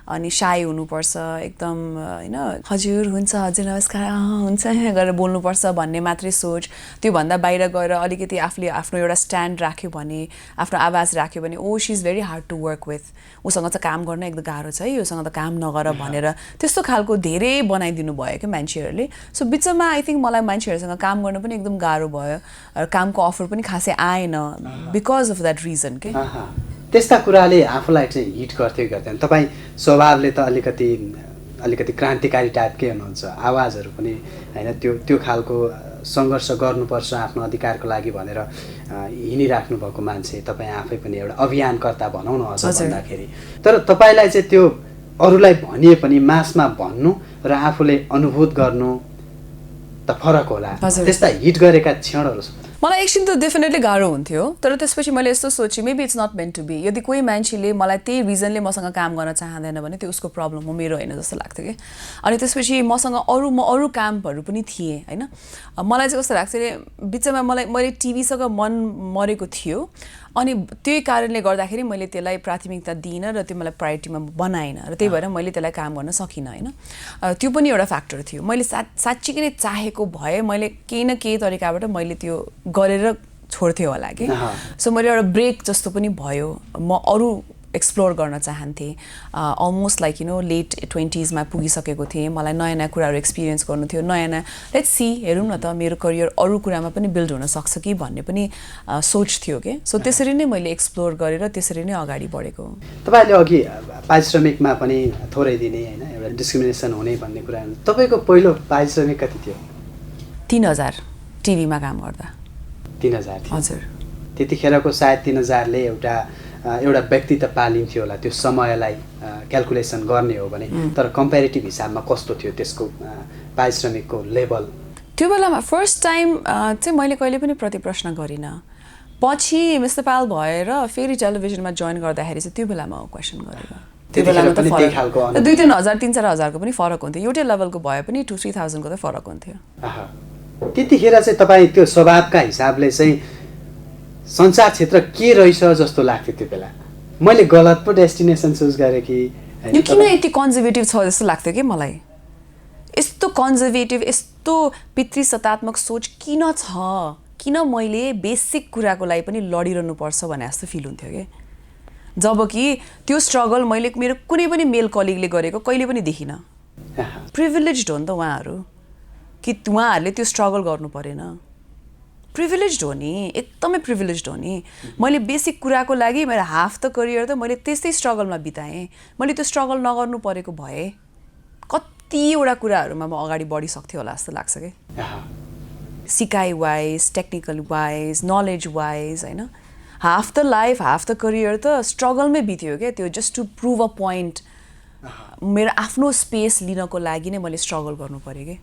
[SPEAKER 1] अनि साई हुनुपर्छ एकदम होइन, हजुर हुन्छ, हजुर नमस्कार, हुन्छ गरेर बोल्नुपर्छ भन्ने मात्रै सोच। त्योभन्दा बाहिर गएर अलिकति आफूले आफ्नो एउटा स्ट्यान्ड राख्यो भने, आफ्नो आवाज राख्यो भने oh she is very hard to work with, उसँग चाहिँ काम गर्न एकदम गाह्रो छ है, योसँग त काम नगर भनेर त्यस्तो खालको धेरै बनाइदिनु भयो क्या मान्छेहरूले। सो बिचमा आई थिङ्क मलाई मान्छेहरूसँग काम गर्न पनि एकदम गाह्रो भयो र कामको अफर पनि खासै आएन बिकज अफ द्याट रिजन के।
[SPEAKER 2] त्यस्ता कुराले आफूलाई चाहिँ हिट गर्थ्यो गर्दैन? तपाईँ स्वभावले त अलिकति क्रान्तिकारी टाइपकै हुनुहुन्छ, आवाजहरू पनि होइन त्यो खालको सङ्घर्ष गर्नुपर्छ आफ्नो अधिकारको लागि भनेर हिँडिराख्नु भएको मान्छे, तपाईँ आफै पनि एउटा अभियानकर्ता भनौँ न अझ भन्दाखेरि। तर तपाईँलाई चाहिँ त्यो अरूलाई भनिए पनि मासमा भन्नु र आफूले अनुभूत गर्नु त फरक होला। त्यस्ता हिट गरेका क्षणहरू
[SPEAKER 1] मलाई एकछिन त डेफिनेटली गाह्रो हुन्थ्यो, तर त्यसपछि मैले यस्तो सोचेँ maybe it's not meant to be. यदि कोही मान्छेले मलाई त्यही रिजनले मसँग काम गर्न चाहँदैन भने त्यो उसको प्रब्लम हो, मेरो होइन जस्तो लाग्थ्यो कि। अनि त्यसपछि म अरू कामहरू पनि थिएँ होइन। मलाई चाहिँ कस्तो लाग्छ बिचमा मैले टिभीसँग मन मरेको थियो, अनि त्यही कारणले गर्दाखेरि मैले त्यसलाई प्राथमिकता दिइनँ र त्यो मलाई प्रायोरिटीमा बनाएन, र त्यही भएर मैले त्यसलाई काम गर्न सकिनँ होइन। त्यो पनि एउटा फ्याक्टर थियो। मैले साँच्चीकै नै चाहेको भए मैले केही न केही तरिकाबाट मैले त्यो गरेर छोड्थेँ होला कि। सो मैले एउटा ब्रेक जस्तो पनि भयो, म अरू एक्सप्लोर गर्न चाहन्थेँ। अलमोस्ट लाइक लेट 20s पुगिसकेको थिएँ, मलाई नयाँ नयाँ कुराहरू एक्सपिरियन्स गर्नु थियो, नयाँ नयाँ लेट्स सी हेरौँ न त मेरो करियर अरू कुरामा पनि बिल्ड हुन सक्छ कि भन्ने पनि सोच थियो कि। सो त्यसरी नै मैले एक्सप्लोर गरेर त्यसरी नै अगाडि बढेको।
[SPEAKER 2] तपाईँले अघि पारिश्रमिकमा पनि थोरै दिने होइन, एउटा डिस्क्रिमिनेसन हुने भन्ने कुरा, तपाईँको पहिलो पारिश्रमिक कति थियो?
[SPEAKER 1] 3000 टिभीमा काम गर्दा
[SPEAKER 2] 3000 थियो?
[SPEAKER 1] हजुर।
[SPEAKER 2] त्यतिखेरको सायद 3000ले एउटा व्यक्ति त पालिन्थ्यो होला त्यो समयलाई क्यालकुलेसन गर्ने हो भने, तर कम्पेरिटिभ हिसाबमा कस्तो थियो त्यसको पारिश्रमिकको लेभल?
[SPEAKER 1] त्यो बेलामा फर्स्ट टाइम चाहिँ मैले कहिले पनि प्रतिप्रश्न गरिनँ। पछि मिस्टर पाल भएर फेरि टेलिभिजनमा जोइन गर्दाखेरि चाहिँ त्यो बेलामा क्वेसन गरेको। त्यो बेलामा त 2-3 हजार 3-4 हजारको पनि फरक हुन्थ्यो, एउटै लेभलको भए पनि 2-3 थाउजन्डको त फरक हुन्थ्यो।
[SPEAKER 2] त्यतिखेर चाहिँ तपाईँ त्यो स्वभावका हिसाबले चाहिँ संसार क्षेत्र के रहेछ जस्तो लाग्थ्यो त्यो बेला? मैले गलत पो डेस्टिनेसन चुज गरेँ कि?
[SPEAKER 1] यो किन यति कन्जर्भेटिभ छ जस्तो लाग्थ्यो कि मलाई। यस्तो कन्जर्भेटिभ, यस्तो पितृसत्तात्मक सोच किन छ, किन मैले बेसिक कुराको लागि पनि लडिरहनु पर्छ भने जस्तो फिल हुन्थ्यो कि। जबकि त्यो स्ट्रगल मैले मेरो कुनै पनि मेल कलिगले गरेको कहिले पनि देखिनँ। प्रिभिलेज्ड हो नि त उहाँहरू, कि उहाँहरूले त्यो स्ट्रगल गर्नु परेन? प्रिभिलेज्ड हो नि, एकदमै प्रिभिलेज्ड हो नि। मैले बेसिक कुराको लागि मेरो हाफ द करियर त मैले त्यस्तै स्ट्रगलमा बिताएँ। मैले त्यो स्ट्रगल नगर्नु परेको भए कतिवटा कुराहरूमा म अगाडि बढिसक्थेँ होला जस्तो लाग्छ कि। सिकाइ wise, technical wise, knowledge wise होइन। Half the life, half the career त स्ट्रगलमै बित्यो क्या। त्यो just to prove a point, मेरो आफ्नो स्पेस लिनको लागि नै मैले स्ट्रगल गर्नु पऱ्यो कि।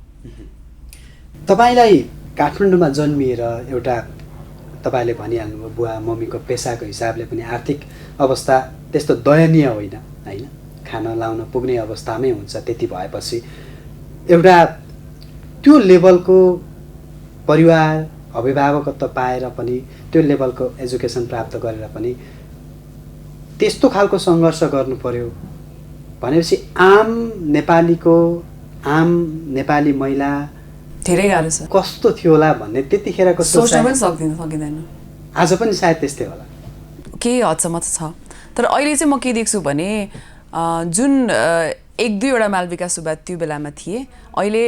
[SPEAKER 2] तपाईँलाई काठमाडौँमा जन्मिएर एउटा तपाईँले भनिहाल्नुभयो बुवा मम्मीको पेसाको हिसाबले पनि आर्थिक अवस्था त्यस्तो दयनीय होइन होइन, खान लाउन पुग्ने अवस्थामै हुन्छ। त्यति भएपछि एउटा त्यो लेभलको परिवार अभिभावकत्व पाएर पनि, त्यो लेभलको एजुकेसन प्राप्त गरेर पनि त्यस्तो खालको सङ्घर्ष गर्नु पर्यो भनेपछि आम नेपाली महिला
[SPEAKER 1] धेरै गाह्रो छ।
[SPEAKER 2] कस्तो थियो होला भन्ने त्यतिखेरको
[SPEAKER 1] सोच्न पनि सकिँदैन।
[SPEAKER 2] आज पनि सायद त्यस्तै होला,
[SPEAKER 1] केही हदसम्म त छ। तर अहिले चाहिँ म के देख्छु भने जुन 1-2वटा मालविका सुब्बा त्यो बेलामा थिए अहिले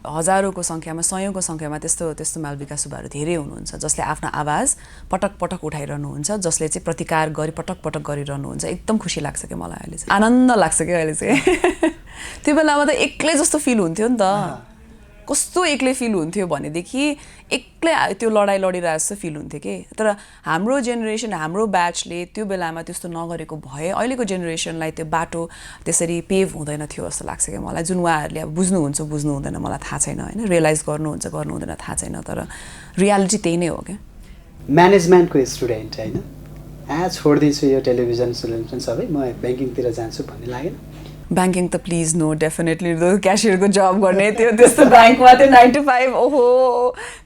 [SPEAKER 1] हजारौँको सङ्ख्यामा सयौँको सङ्ख्यामा त्यस्तो मालविका सुब्बाहरू धेरै हुनुहुन्छ जसले आफ्नो आवाज पटक पटक उठाइरहनुहुन्छ जसले चाहिँ प्रतिकार पटक पटक गरिरहनुहुन्छ एकदम खुसी लाग्छ कि मलाई अहिले चाहिँ आनन्द लाग्छ कि अहिले चाहिँ त्यो बेलामा त एक्लै जस्तो फिल हुन्थ्यो नि त कस्तो एक्लै फिल हुन्थ्यो भनेदेखि एक्लै त्यो लडाइँ लडिरहेको जस्तो फिल हुन्थ्यो कि तर हाम्रो जेनेरेसन हाम्रो ब्याचले त्यो बेलामा त्यस्तो नगरेको भए अहिलेको जेनेरेसनलाई त्यो बाटो त्यसरी पेभ हुँदैन थियो जस्तो लाग्छ कि मलाई जुन उहाँहरूले अब बुझ्नुहुन्छ बुझ्नु हुँदैन मलाई थाहा छैन होइन रियलाइज गर्नुहुन्छ गर्नु हुँदैन थाहा छैन तर रियालिटी त्यही नै हो क्या
[SPEAKER 2] म्यानेजमेन्टको स्टुडेन्ट होइन छोडिदिन्छु यो टेलिभिजन सिलेक्सन सबै म ब्याङ्किङतिर जान्छु भन्ने लागेन
[SPEAKER 1] ब्याङ्किङ त प्लिज नो डेफिनेटली क्यासियरको जब गर्ने त्यो त्यस्तो ब्याङ्कमा त्यो 9 to 5 ओहो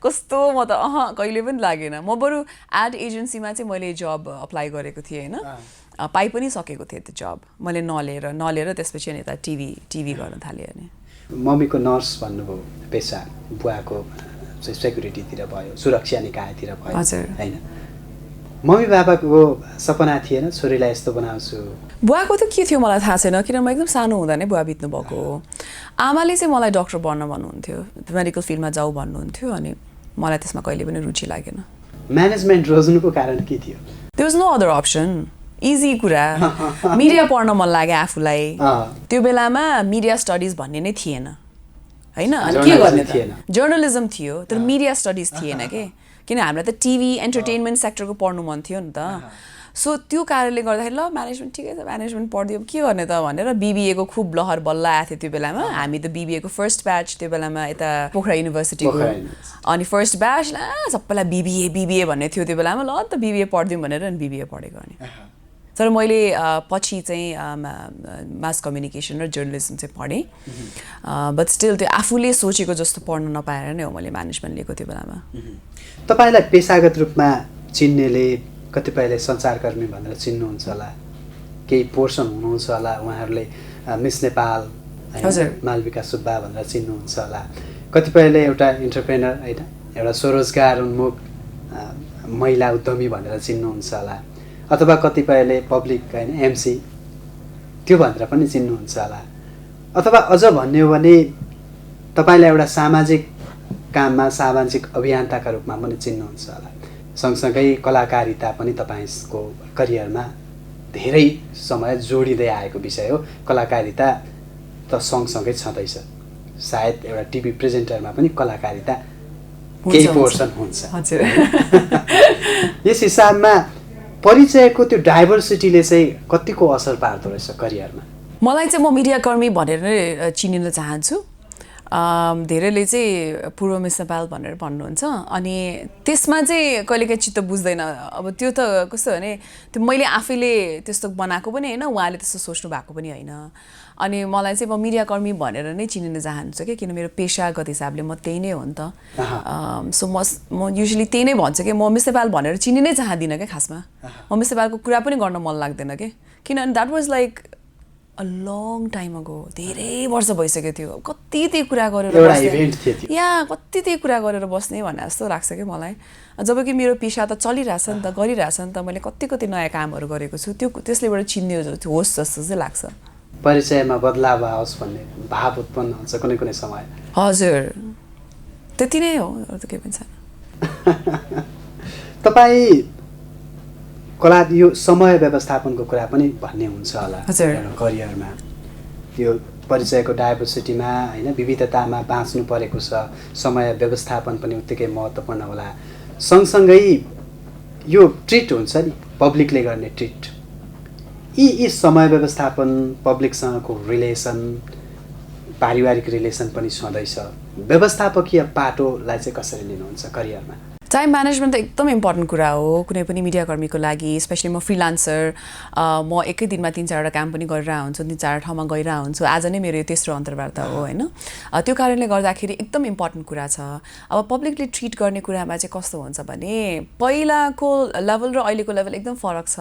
[SPEAKER 1] कस्तो म त कहिले पनि लागेन म बरु एड एजेन्सीमा चाहिँ मैले जब अप्लाई गरेको थिएँ होइन पाइ पनि सकेको थिएँ त्यो जब मैले नलेर त्यसपछि अनि यता टिभी गर्न थालेँ अनि
[SPEAKER 2] मम्मीको नर्स भन्नुभयो पेसा बुवाको सेक्युरिटीतिर भयो सुरक्षा निकायतिर भयो होइन मम्मी बाबाको सपना थिएन छोरीलाई यस्तो बनाउँछु
[SPEAKER 1] बुवाको त के थियो मलाई थाहा छैन किनभने म एकदम सानो हुँदा नै बुवा बित्नु भएको हो आमाले चाहिँ मलाई डक्टर बन्न भन्नुहुन्थ्यो मेडिकल फिल्डमा जाऊ भन्नुहुन्थ्यो अनि मलाई त्यसमा कहिले पनि रुचि लागेन
[SPEAKER 2] म्यानेजमेन्ट रोज्नुको कारण के थियो
[SPEAKER 1] there was no other option easy कुरा मिडिया पढ्न मन लाग्यो आफूलाई त्यो बेलामा मिडिया स्टडिज भन्ने नै थिएन होइन अनि के गर्ने त जर्नलिजम थियो तर मिडिया स्टडिज थिएन के किन हामीलाई त टिभी एन्टरटेनमेन्ट सेक्टरको पढ्नु मन थियो नि त सो त्यो कारणले गर्दाखेरि ल म्यानेजमेन्ट ठिकै छ म्यानेजमेन्ट पढ्दियो के गर्ने त भनेर बिबिएको खुब लहर बल्ल आएको थियो त्यो बेलामा हामी त बिबिएको फर्स्ट ब्याच त्यो बेलामा यता पोखरा युनिभर्सिटीको अनि फर्स्ट ब्याच सबैलाई बिबिए भन्ने थियो त्यो बेलामा ल त बिबिए पढ्दिउँ भनेर अनि बिबिए पढेको अनि तर मैले पछि चाहिँ मास कम्युनिकेसन र जर्नलिजम चाहिँ पढेँ बट स्टिल त्यो आफूले सोचेको जस्तो पढ्न नपाएर नै हो मैले म्यानेजमेन्ट लिएको त्यो बेलामा
[SPEAKER 2] तपाईँलाई पेसागत रूपमा चिन्नेले कतिपयले सञ्चारकर्मी भनेर चिन्नुहुन्छ होला केही पोर्सन हुनुहुन्छ होला उहाँहरूले मिस नेपाल मालविका सुब्बा भनेर चिन्नुहुन्छ होला कतिपयले एउटा इन्टरप्रेनर होइन एउटा स्वरोजगार उन्मुख महिला उद्यमी भनेर चिन्नुहुन्छ होला अथवा कतिपयले पब्लिक होइन एमसी त्यो भनेर पनि चिन्नुहुन्छ होला अथवा अझ भन्ने हो भने तपाईँलाई एउटा सामाजिक काममा सामाजिक अभियन्ताका रूपमा पनि चिन्नुहुन्छ होला सँगसँगै कलाकारिता पनि तपाईँको करियरमा धेरै समय जोडिँदै आएको विषय हो कलाकारिता त सँगसँगै छँदैछ सायद एउटा टिभी प्रेजेन्टरमा पनि कलाकारिता केही पोर्सन हुन्छ यस हिसाबमा परिचयको त्यो डाइभर्सिटीले चाहिँ कतिको असर पार्दो रहेछ करियरमा
[SPEAKER 1] मलाई चाहिँ म मिडियाकर्मी भनेर नै चिनिन चाहन्छु धेरैले चाहिँ पूर्व मिस नेपाल भनेर भन्नुहुन्छ अनि त्यसमा चाहिँ कहिलेकाहीँ चित्त बुझ्दैन अब त्यो त कस्तो भने त्यो मैले आफैले त्यस्तो बनाएको पनि होइन उहाँले त्यस्तो सोच्नु भएको पनि होइन अनि मलाई चाहिँ म मिडियाकर्मी भनेर नै चिनिन चाहन्छु कि किन मेरो पेसागत हिसाबले म त्यही नै हो नि त सो म युजली त्यही नै भन्छु कि म मिस नेपाल भनेर चिनिनै चाहदिनँ क्या खासमा म मिस नेपालको कुरा पनि गर्न मन लाग्दैन कि किनभने that was like a long time ago धेरै वर्ष भइसकेको थियो कति त्यही कुरा गरेर कति त्यही कुरा गरेर बस्ने भन्ने जस्तो लाग्छ कि मलाई जब कि मेरो पेसा त चलिरहेछ नि त गरिरहेछ नि त मैले कति नयाँ कामहरू गरेको छु त्यो त्यसले एउटा चिन्ने होस् जस्तो चाहिँ लाग्छ
[SPEAKER 2] परिचयमा बदलाव आओस् भन्ने भाव उत्पन्न हुन्छ कुनै कुनै समय
[SPEAKER 1] हजुर त्यति नै हो अरू त केही पनि छैन
[SPEAKER 2] तपाईँ कला यो समय व्यवस्थापनको कुरा पनि भन्ने हुन्छ होला करियरमा यो परिचयको डाइभर्सिटीमा होइन विविधतामा बाँच्नु परेको छ समय व्यवस्थापन पनि उत्तिकै महत्त्वपूर्ण होला सँगसँगै यो ट्रिट हुन्छ नि पब्लिकले गर्ने ट्रिट यी समय व्यवस्थापन पब्लिकसँगको रिलेसन पारिवारिक रिलेसन पनि छँदैछ व्यवस्थापकीय पाटोलाई चाहिँ कसरी लिनुहुन्छ करियरमा
[SPEAKER 1] टाइम म्यानेजमेन्ट त एकदम इम्पोर्टेन्ट कुरा हो कुनै पनि मिडियाकर्मीको लागि स्पेसली म फ्रिलान्सर म एकै दिनमा 3-4वटा काम पनि गरिरहेको हुन्छु 3-4 ठाउँमा गइरहेको हुन्छु आज नै मेरो यो तेस्रो अन्तर्वार्ता हो होइन त्यो कारणले गर्दाखेरि एकदम इम्पोर्टेन्ट कुरा छ अब पब्लिकले ट्रिट गर्ने कुरामा चाहिँ कस्तो हुन्छ भने पहिलाको लेभल र अहिलेको लेभल एकदम फरक छ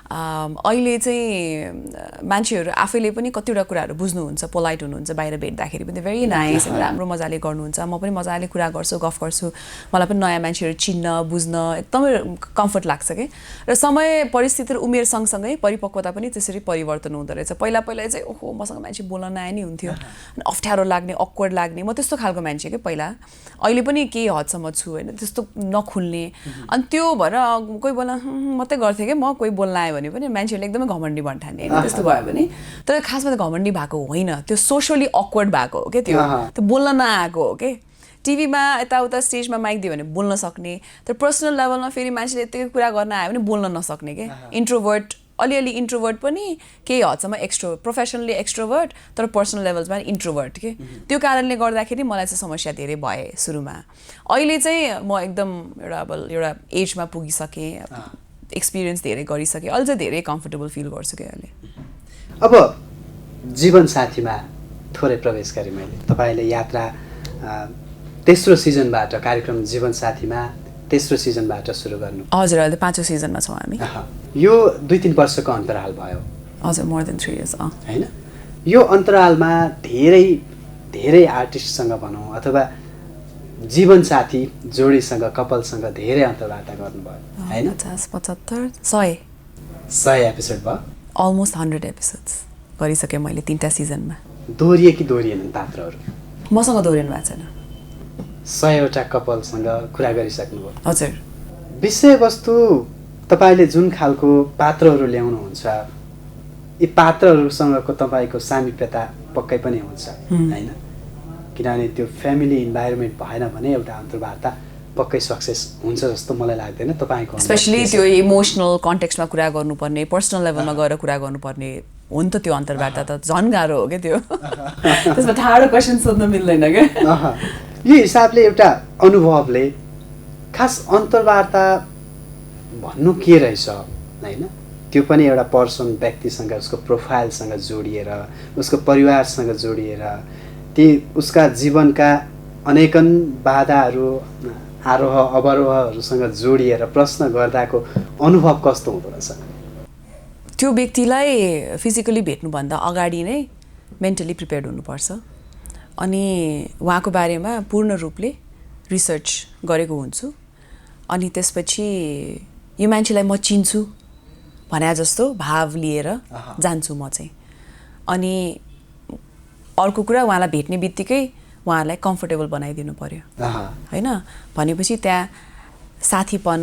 [SPEAKER 1] अहिले चाहिँ मान्छेहरू आफैले पनि कतिवटा कुराहरू बुझ्नुहुन्छ, पोलाइट हुनुहुन्छ, बाहिर भेट्दाखेरि पनि भेरी नाइस, राम्रो मजाले गर्नुहुन्छ। म पनि मजाले कुरा गर्छु, गफ गर्छु, मलाई पनि नयाँ मान्छेहरू चिन्न बुझ्न एकदमै कम्फर्ट लाग्छ कि। र समय परिस्थिति र उमेर सँगसँगै परिपक्वता पनि त्यसरी परिवर्तन हुँदो रहेछ। पहिला चाहिँ ओहो मसँग मान्छे बोल्न नआए नि हुन्थ्यो, अनि अप्ठ्यारो लाग्ने, अक्वर्ड लाग्ने, म त्यस्तो खालको मान्छे कि पहिला। अहिले पनि केही हदसम्म छु होइन, त्यस्तो नखुल्ने। अनि त्यो भएर कोही बोल्न मात्रै गर्थेँ कि म, कोही बोल्न आयो भने पनि मान्छेहरूले एकदमै घमण्डी भन्न ठान्ने होइन, त्यस्तो भयो भने। तर खासमा त घमण्डी भएको होइन, त्यो सोसियली अक्वर्ड भएको हो क्या, त्यो बोल्न नआएको हो कि। टिभीमा यताउता स्टेजमा माइक दियो भने बोल्न सक्ने, तर पर्सनल लेभलमा फेरि मान्छेले यत्तिकै कुरा गर्न आयो भने बोल्न नसक्ने के। इन्ट्रोभर्ट, अलिअलि इन्ट्रोभर्ट पनि केही हदसम्म प्रोफेसनली एक्सट्रोभर्ट, तर पर्सनल लेभल्समा इन्ट्रोभर्ट के। त्यो कारणले गर्दाखेरि मलाई चाहिँ समस्या धेरै भए सुरुमा। अहिले चाहिँ म एकदम एउटा एजमा पुगिसकेँ, एक्सपिरियन्स धेरै गरिसकेँ, अहिले चाहिँ धेरै कम्फर्टेबल फिल गर्छु क्या अहिले।
[SPEAKER 2] अब जीवनसाथीमा थोरै प्रवेश गरेँ मैले। तपाईँले यात्रा तेस्रो सिजनबाट, कार्यक्रम जीवनसाथीमा तेस्रो सिजनबाट सुरु गर्नु।
[SPEAKER 1] हजुर, अहिले 5औं सिजनमा छौँ हामी।
[SPEAKER 2] यो 2-3 वर्षको अन्तराल भयो।
[SPEAKER 1] हजुर, मोर देन 3 इयर्स।
[SPEAKER 2] होइन, यो अन्तरालमा धेरै आर्टिस्टसँग भनौँ अथवा जीवनसाथी जोडीसँग, कपलसँग धेरै अन्तर्वार्ता गर्नुभयो होइन?
[SPEAKER 1] 50, 75, 100
[SPEAKER 2] एपिसोड भयो।
[SPEAKER 1] अलमोस्ट 100 एपिसोड्स गरिसकेँ मैले 3टा सिजनमा।
[SPEAKER 2] दोहोरिए कि दोहोरिएनन् पात्रहरू?
[SPEAKER 1] मसँग दोहोरिनु भएको छैन।
[SPEAKER 2] 100वटा कपलसँग कुरा गरिसक्नुभयो।
[SPEAKER 1] हजुर।
[SPEAKER 2] विषयवस्तु तपाईँले जुन खालको पात्रहरू ल्याउनुहुन्छ, यी पात्रहरूसँगको तपाईँको सामिप्यता पक्कै पनि हुन्छ होइन? किनभने त्यो फ्यामिली इन्भाइरोमेन्ट भएन भने एउटा अन्तर्वार्ता पक्कै सक्सेस हुन्छ जस्तो मलाई लाग्दैन। तपाईँको
[SPEAKER 1] स्पेसली त्यो इमोसनल कन्टेक्स्टमा कुरा गर्नुपर्ने, पर्सनल लेभलमा गएर कुरा गर्नुपर्ने हो नि त, त्यो अन्तर्वार्ता त झन् गाह्रो हो क्या त्यो। त्यसमा ठाडो क्वेसन सोध्न मिल्दैन क्या।
[SPEAKER 2] यो हिसाबले एउटा अनुभवले खास अन्तर्वार्ता भन्नु के रहेछ होइन, त्यो पनि एउटा पर्सन, व्यक्तिसँग, उसको प्रोफाइलसँग जोडिएर, उसको परिवारसँग जोडिएर, ती उसका जीवनका अनेकन बाधाहरू, आरोह अवरोहहरूसँग जोडिएर प्रश्न गर्दाको अनुभव कस्तो हुँदो रहेछ?
[SPEAKER 1] त्यो व्यक्तिलाई फिजिकली भेट्नुभन्दा अगाडि नै मेन्टली प्रिपेयर्ड हुनुपर्छ। अनि उहाँको बारेमा पूर्ण रूपले रिसर्च गरेको हुन्छु। अनि त्यसपछि यो मान्छेलाई म चिन्छु भने जस्तो भाव लिएर जान्छु म चाहिँ। अनि अर्को कुरा, उहाँलाई भेट्ने बित्तिकै उहाँहरूलाई कम्फर्टेबल बनाइदिनु पर्यो होइन? भनेपछि त्यहाँ साथीपन,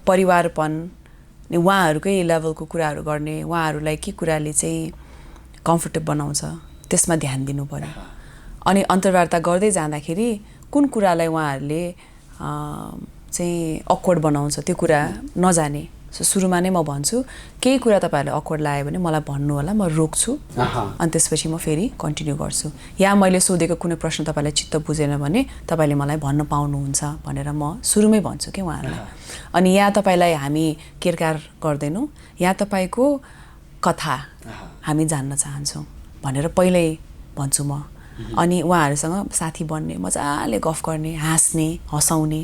[SPEAKER 1] परिवारपन, उहाँहरूकै लेभलको कुराहरू गर्ने, उहाँहरूलाई के कुराले चाहिँ कम्फर्टेबल बनाउँछ त्यसमा ध्यान दिनु पर्यो। अनि अन्तर्वार्ता गर्दै जाँदाखेरि कुन कुरालाई उहाँहरूले चाहिँ अक्वर्ड बनाउँछ त्यो कुरा नजाने। सुरुमा नै म भन्छु, केही कुरा तपाईँहरूलाई अक्वर्ड लाग्यो भने मलाई भन्नु होला, म रोक्छु, अनि त्यसपछि म फेरि कन्टिन्यू गर्छु। या मैले सोधेको कुनै प्रश्न तपाईँलाई चित्त बुझेन भने तपाईँले मलाई भन्न पाउनुहुन्छ भनेर म सुरुमै भन्छु कि उहाँहरूलाई। अनि यहाँ तपाईँलाई हामी केरकार गर्दैनौँ, यहाँ तपाईँको कथा हामी जान्न चाहन्छौँ भनेर पहिल्यै भन्छु म। अनि उहाँहरूसँग साथी बन्ने, मजाले गफ गर्ने, हाँस्ने, हँसाउने,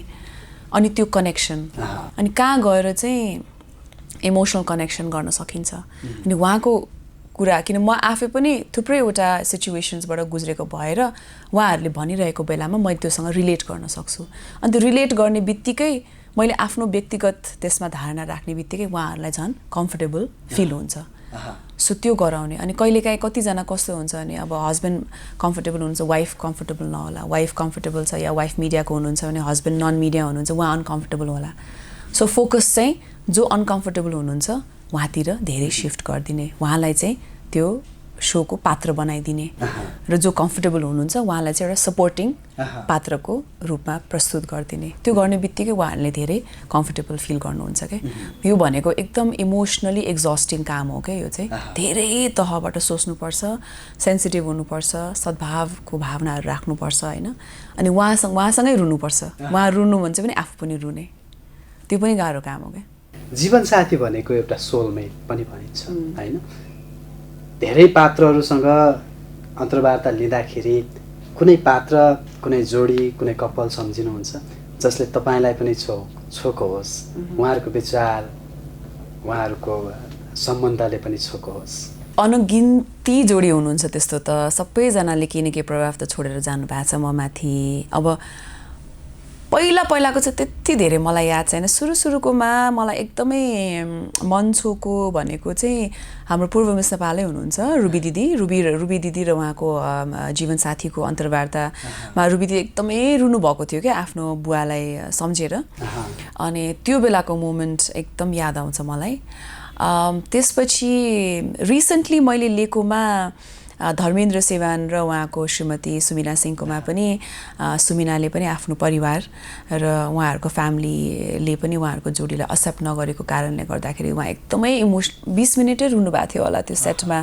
[SPEAKER 1] अनि त्यो कनेक्सन, अनि कहाँ गएर चाहिँ इमोसनल कनेक्सन गर्न सकिन्छ। अनि उहाँको कुरा, किन म आफै पनि थुप्रैवटा सिचुएसन्सबाट गुज्रेको भएर उहाँहरूले भनिरहेको बेलामा मैले त्योसँग रिलेट गर्न सक्छु। अनि त्यो रिलेट गर्ने बित्तिकै मैले आफ्नो व्यक्तिगत त्यसमा धारणा राख्ने बित्तिकै उहाँहरूलाई झन् कम्फर्टेबल फिल हुन्छ। सो त्यो गराउने। अनि कहिलेकाहीँ कतिजना कस्तो हुन्छ भने अब हस्बेन्ड कम्फर्टेबल हुनुहुन्छ, वाइफ कम्फर्टेबल नहोला, वाइफ कम्फर्टेबल छ या वाइफ मिडियाको हुनुहुन्छ भने हस्बेन्ड नन मिडिया हुनुहुन्छ, उहाँ अनकम्फर्टेबल होला। सो फोकस चाहिँ जो अनकम्फर्टेबल हुनुहुन्छ उहाँतिर धेरै सिफ्ट गरिदिने, उहाँलाई चाहिँ त्यो सोको पात्र बनाइदिने, र जो कम्फर्टेबल हुनुहुन्छ उहाँलाई चाहिँ एउटा सपोर्टिङ पात्रको रूपमा प्रस्तुत गरिदिने। त्यो गर्ने बित्तिकै उहाँहरूले धेरै कम्फर्टेबल फिल गर्नुहुन्छ क्या। यो भनेको एकदम इमोसनली एक्जस्टिङ काम हो क्या। यो चाहिँ धेरै तहबाट सोच्नुपर्छ, सेन्सिटिभ हुनुपर्छ, सद्भावको भावनाहरू राख्नुपर्छ होइन? अनि उहाँसँगै रुनुपर्छ। उहाँ रुनु भन्छ पनि आफू पनि रुने, त्यो पनि गाह्रो काम हो क्या।
[SPEAKER 2] जीवनसाथी भनेको एउटा सोलमेट पनि भनिन्छ होइन? धेरै पात्रहरूसँग अन्तर्वार्ता लिँदाखेरि कुनै पात्र, कुनै जोडी, कुनै कपल सम्झिनुहुन्छ जसले तपाईँलाई पनि छोएको होस्, उहाँहरूको विचार, उहाँहरूको सम्बन्धले पनि छोएको होस्?
[SPEAKER 1] अनगिन्ती जोडी हुनुहुन्छ त्यस्तो त, सबैजनाले केही न केही प्रभाव त छोडेर जानुभएको छ म माथि। अब पहिलाको चाहिँ त्यति धेरै मलाई याद छैन। सुरुकोमा मलाई एकदमै मन छोएको भनेको चाहिँ हाम्रो पूर्व मिस नेपालै हुनुहुन्छ रुबी दिदी र उहाँको जीवनसाथीको अन्तर्वार्तामा रुबी दिदी एकदमै रुनु भएको थियो क्या आफ्नो बुवालाई सम्झेर। अनि त्यो बेलाको मोमेन्ट एकदम याद आउँछ मलाई। त्यसपछि रिसेन्टली मैले लेखोमा धर्मेन्द्र सेवान र उहाँको श्रीमती सुमिना सिंहकोमा पनि सुमिनाले पनि आफ्नो परिवार र उहाँहरूको फ्यामिलीले पनि उहाँहरूको जोडीलाई एक्सेप्ट नगरेको कारणले गर्दाखेरि उहाँ एकदमै 20 मिनटै रुनु भएको थियो होला त्यो सेटमा।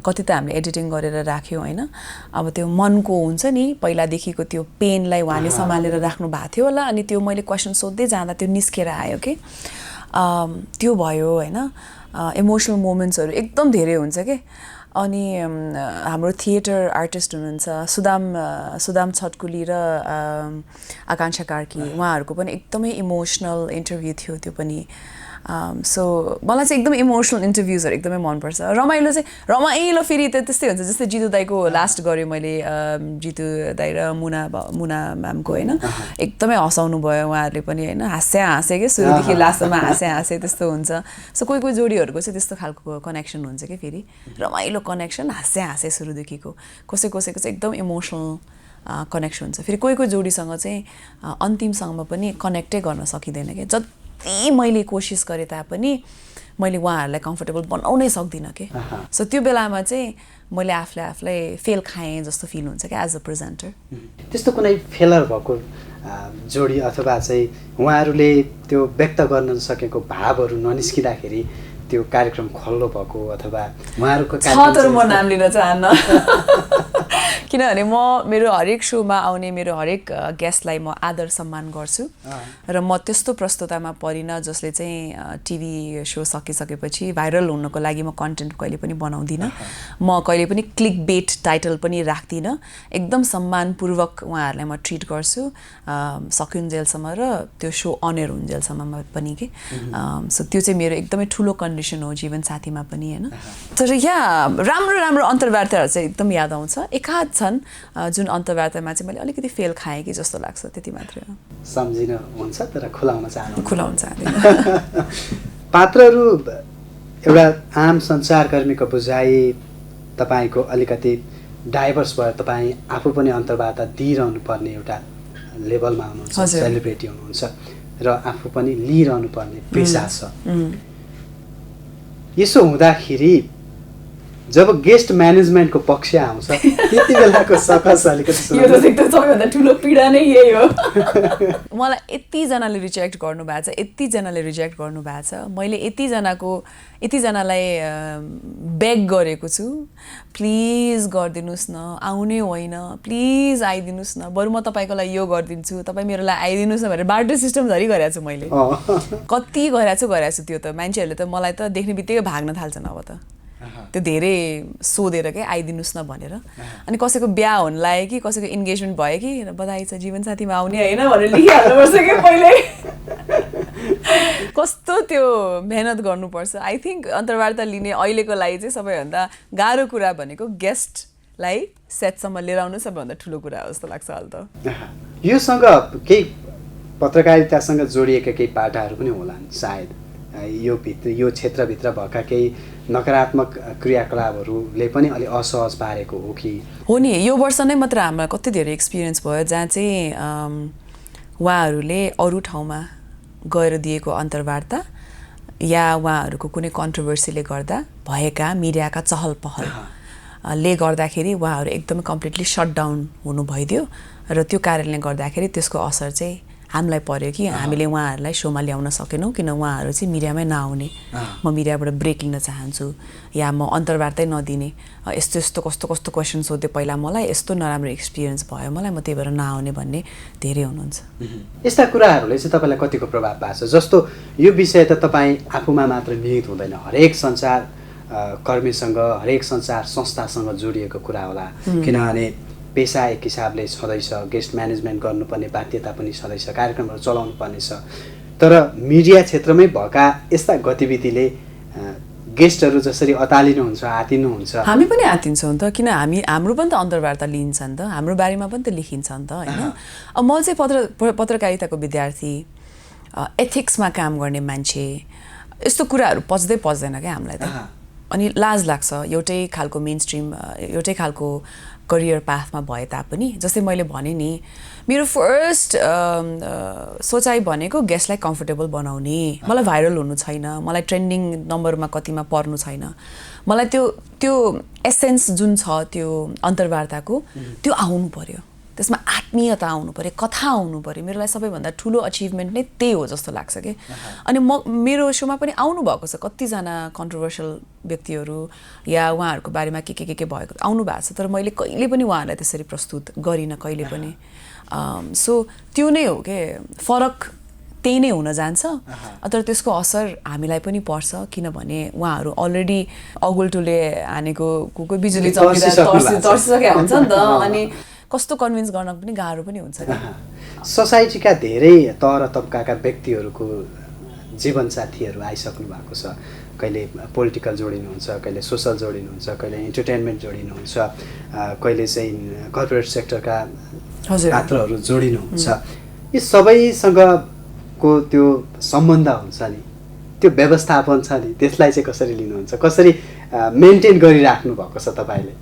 [SPEAKER 1] कति त हामीले एडिटिङ गरेर राख्यो होइन। अब त्यो मनको हुन्छ नि पहिलादेखिको त्यो पेनलाई उहाँले सम्हालेर राख्नु भएको थियो होला। अनि त्यो मैले क्वेसन सोध्दै जाँदा त्यो निस्केर आयो कि त्यो भयो होइन। इमोसनल मोमेन्ट्सहरू एकदम धेरै हुन्छ कि। अनि हाम्रो थिएटर आर्टिस्ट हुनुहुन्छ सुदाम छटकुली र आकांक्षा कार्की, उहाँहरूको पनि एकदमै इमोसनल इन्टरभ्यू थियो त्यो पनि। सो मलाई चाहिँ एकदमै इमोसनल इन्टरभ्युजहरू एकदमै मनपर्छ। रमाइलो फेरि त त्यस्तै हुन्छ जस्तै जितु दाईको लास्ट गऱ्यो मैले, जितु दाई र मुना म्यामको होइन। एकदमै हँसाउनु भयो उहाँहरूले पनि होइन। हाँसे क्या सुरुदेखि लास्टसम्म हाँसे त्यस्तो हुन्छ। सो कोही जोडीहरूको चाहिँ त्यस्तो खालको कनेक्सन हुन्छ कि फेरि रमाइलो कनेक्सन, हाँसे सुरुदेखिको। कसैको चाहिँ एकदम इमोसनल कनेक्सन हुन्छ। फेरि कोही जोडीसँग चाहिँ अन्तिमसम्म पनि कनेक्टै गर्न सकिँदैन क्या। जति मैले कोसिस गरेँ तापनि मैले उहाँहरूलाई कम्फर्टेबल बनाउनै सक्दिनँ कि। सो त्यो बेलामा चाहिँ मैले आफूलाई फेल खाएँ जस्तो फिल हुन्छ क्या एज अ प्रेजेन्टर।
[SPEAKER 2] त्यस्तो कुनै फेलर भएको जोडी अथवा चाहिँ उहाँहरूले त्यो व्यक्त गर्न नसकेको भावहरू ननिस्किँदाखेरि त्यो कार्यक्रम खल्लो भएको अथवा उहाँहरूको
[SPEAKER 1] तर म नाम लिन चाहन्न। किनभने मेरो हरेक सोमा आउने मेरो हरेक गेस्टलाई म आदर सम्मान गर्छु र म त्यस्तो प्रस्तुतामा परिनँ जसले चाहिँ टिभी सो सकिसकेपछि भाइरल हुनको लागि म कन्टेन्ट कहिले पनि बनाउँदिनँ। म कहिले पनि क्लिक बेट टाइटल पनि राख्दिनँ। एकदम सम्मानपूर्वक उहाँहरूलाई म ट्रिट गर्छु सकिन्जेलसम्म र त्यो सो अनेर हुन्जेलसम्म पनि कि। सो त्यो चाहिँ मेरो एकदमै ठुलो कन्डिसन हो जीवन साथीमा पनि होइन। तर यहाँ राम्रो अन्तर्वार्ताहरू चाहिँ एकदम याद आउँछ। एकाध छन् जुन अन्तर्वार्तामा चाहिँ मैले अलिकति फेल खाएँ कि जस्तो लाग्छ, त्यति मात्रै हो।
[SPEAKER 2] सम्झिन हुन्छ तर खुलाउन
[SPEAKER 1] चाहदिनँ।
[SPEAKER 2] पात्रहरू एउटा आम सञ्चारकर्मीको बुझाइ तपाईँको अलिकति डाइभर्स भयो। तपाईँ आफू पनि अन्तर्वार्ता दिइरहनु पर्ने एउटा लेभलमा हुनुहुन्छ, सेलिब्रिटी हुनुहुन्छ र आफू पनि लिइरहनु पर्ने पेसा छ। यसो हुँदाखेरि जब गेस्ट म्यानेजमेन्टको पक्ष आउँछ त्यति बेलाको सकस अलिकति
[SPEAKER 1] यो त एकदम सबैभन्दा ठुलो पीडा नै यही हो। मलाई यतिजनाले रिजेक्ट गर्नुभएको छ। मैले यतिजनालाई बेग गरेको छु, प्लिज गरिदिनुहोस् न, आउने होइन, प्लिज आइदिनुहोस् न, बरु म तपाईँको लागि यो गरिदिन्छु, तपाईँ मेरो लागि आइदिनुहोस् न भनेर बार्टर सिस्टम धरि गरेको छु मैले। कति गरेको छु त्यो त मान्छेहरूले त मलाई त देख्ने बित्तिकै भाग्न थाल्छन् अब त। त्यो धेरै सोधेर क्या आइदिनुहोस् न भनेर। अनि कसैको बिहा हुन लाग्यो कि कसैको इन्गेजमेन्ट भयो कि बधाई छ जीवन साथीमा आउने होइन भनेर लेखिहाल्नुपर्छ कि पहिले। कस्तो त्यो मेहनत गर्नुपर्छ। आई थिङ्क अन्तर्वार्ता लिने अहिलेको लागि चाहिँ सबैभन्दा गाह्रो कुरा भनेको गेस्टलाई सेटसम्म लिएर आउनु सबैभन्दा ठुलो कुरा हो जस्तो लाग्छ अहिले त।
[SPEAKER 2] योसँग केही पत्रकारितासँग जोडिएका केही पाटाहरू पनि होलान् सायद। यो क्षेत्रभित्र भएका केही नकारात्मक क्रियाकलापहरूले पनि अलि असहज पारेको हो कि?
[SPEAKER 1] हो नि, यो वर्ष नै मात्र हामीलाई कति धेरै एक्सपिरियन्स भयो जहाँ चाहिँ उहाँहरूले अरू ठाउँमा गएर दिएको अन्तर्वार्ता या उहाँहरूको कुनै कन्ट्रोभर्सीले गर्दा भएका मिडियाका चहल पहलले गर्दाखेरि उहाँहरू एकदमै कम्प्लिटली सटडाउन हुनु भइदियो र त्यो कारणले गर्दाखेरि त्यसको असर चाहिँ हामीलाई पर्यो कि हामीले उहाँहरूलाई सोमा ल्याउन सकेनौँ किन उहाँहरू चाहिँ मिडियामै नआउने, म मिडियाबाट ब्रेक लिन चाहन्छु या म अन्तर्वार्तै नदिने, यस्तो कस्तो क्वेसन सोध्यो पहिला मलाई, यस्तो नराम्रो एक्सपिरियन्स भयो मलाई, म त्यही भएर नआउने भन्ने धेरै हुनुहुन्छ।
[SPEAKER 2] यस्ता कुराहरूले चाहिँ तपाईँलाई कतिको प्रभाव पार्छ? जस्तो यो विषय त तपाईँ आफूमा मात्र निहित हुँदैन, हरेक सञ्चार कर्मीसँग हरेक सञ्चार संस्थासँग जोडिएको कुरा होला। किनभने पेसा एक हिसाबले छँदैछ, गेस्ट म्यानेजमेन्ट गर्नुपर्ने बाध्यता पनि छँदैछ, कार्यक्रमहरू चलाउनु पर्ने छ। तर मिडिया क्षेत्रमै भएका यस्ता गतिविधिले गेस्टहरू जसरी अतालिनुहुन्छ आतिनुहुन्छ
[SPEAKER 1] हामी पनि आतिन्छौँ त, किन हाम्रो पनि त अन्तर्वार्ता लिइन्छ नि त, हाम्रो बारेमा पनि त लेखिन्छ नि त होइन। अब म चाहिँ पत्रकारिताको विद्यार्थी, एथिक्समा काम गर्ने मान्छे, यस्तो कुराहरू पच्दैन क्या हामीलाई त। अनि लाज लाग्छ एउटै खालको मेन स्ट्रिम एउटै खालको करियर पाथमा भए तापनि। जस्तै मैले भने नि, मेरो फर्स्ट सोचाइ भनेको गेस्टलाई कम्फर्टेबल बनाउने, मलाई भाइरल हुनु छैन, मलाई ट्रेन्डिङ नम्बरमा कतिमा पर्नु छैन, मलाई त्यो एसेन्स जुन छ त्यो अन्तर्वार्ताको त्यो आउनु पर्यो, त्यसमा आत्मीयता आउनु पर्यो, कथा आउनु पर्यो। मेरो लागि सबैभन्दा ठुलो अचिभमेन्ट नै त्यही हो जस्तो लाग्छ कि। अनि मेरो सोमा पनि आउनु भएको छ कतिजना कन्ट्रोभर्सियल व्यक्तिहरू या उहाँहरूको बारेमा के भएको आउनु भएको छ, तर मैले कहिले पनि उहाँहरूलाई त्यसरी प्रस्तुत गरिनँ कहिले पनि। सो त्यो नै हो के, फरक त्यही नै हुन जान्छ। तर त्यसको असर हामीलाई पनि पर्छ, किनभने उहाँहरू अलरेडी अगुल्टोले हानेको कुकुर बिजुली तर्सिसकेका हुन्छ नि त। अनि कस्तो कन्भिन्स गर्न पनि गाह्रो पनि हुन्छ।
[SPEAKER 2] सोसाइटीका धेरै तह तबकाका व्यक्तिहरूको जीवनसाथीहरू आइसक्नु भएको छ। कहिले पोलिटिकल जोडिनुहुन्छ, कहिले सोसल जोडिनुहुन्छ, कहिले इन्टरटेनमेन्ट जोडिनुहुन्छ, कहिले चाहिँ कर्पोरेट सेक्टरका पात्रहरू जोडिनुहुन्छ। यी सबैसँगको त्यो सम्बन्ध हुन्छ नि, त्यो व्यवस्थापन छ नि, त्यसलाई चाहिँ कसरी लिनुहुन्छ, कसरी मेन्टेन गरिराख्नु भएको छ तपाईँले?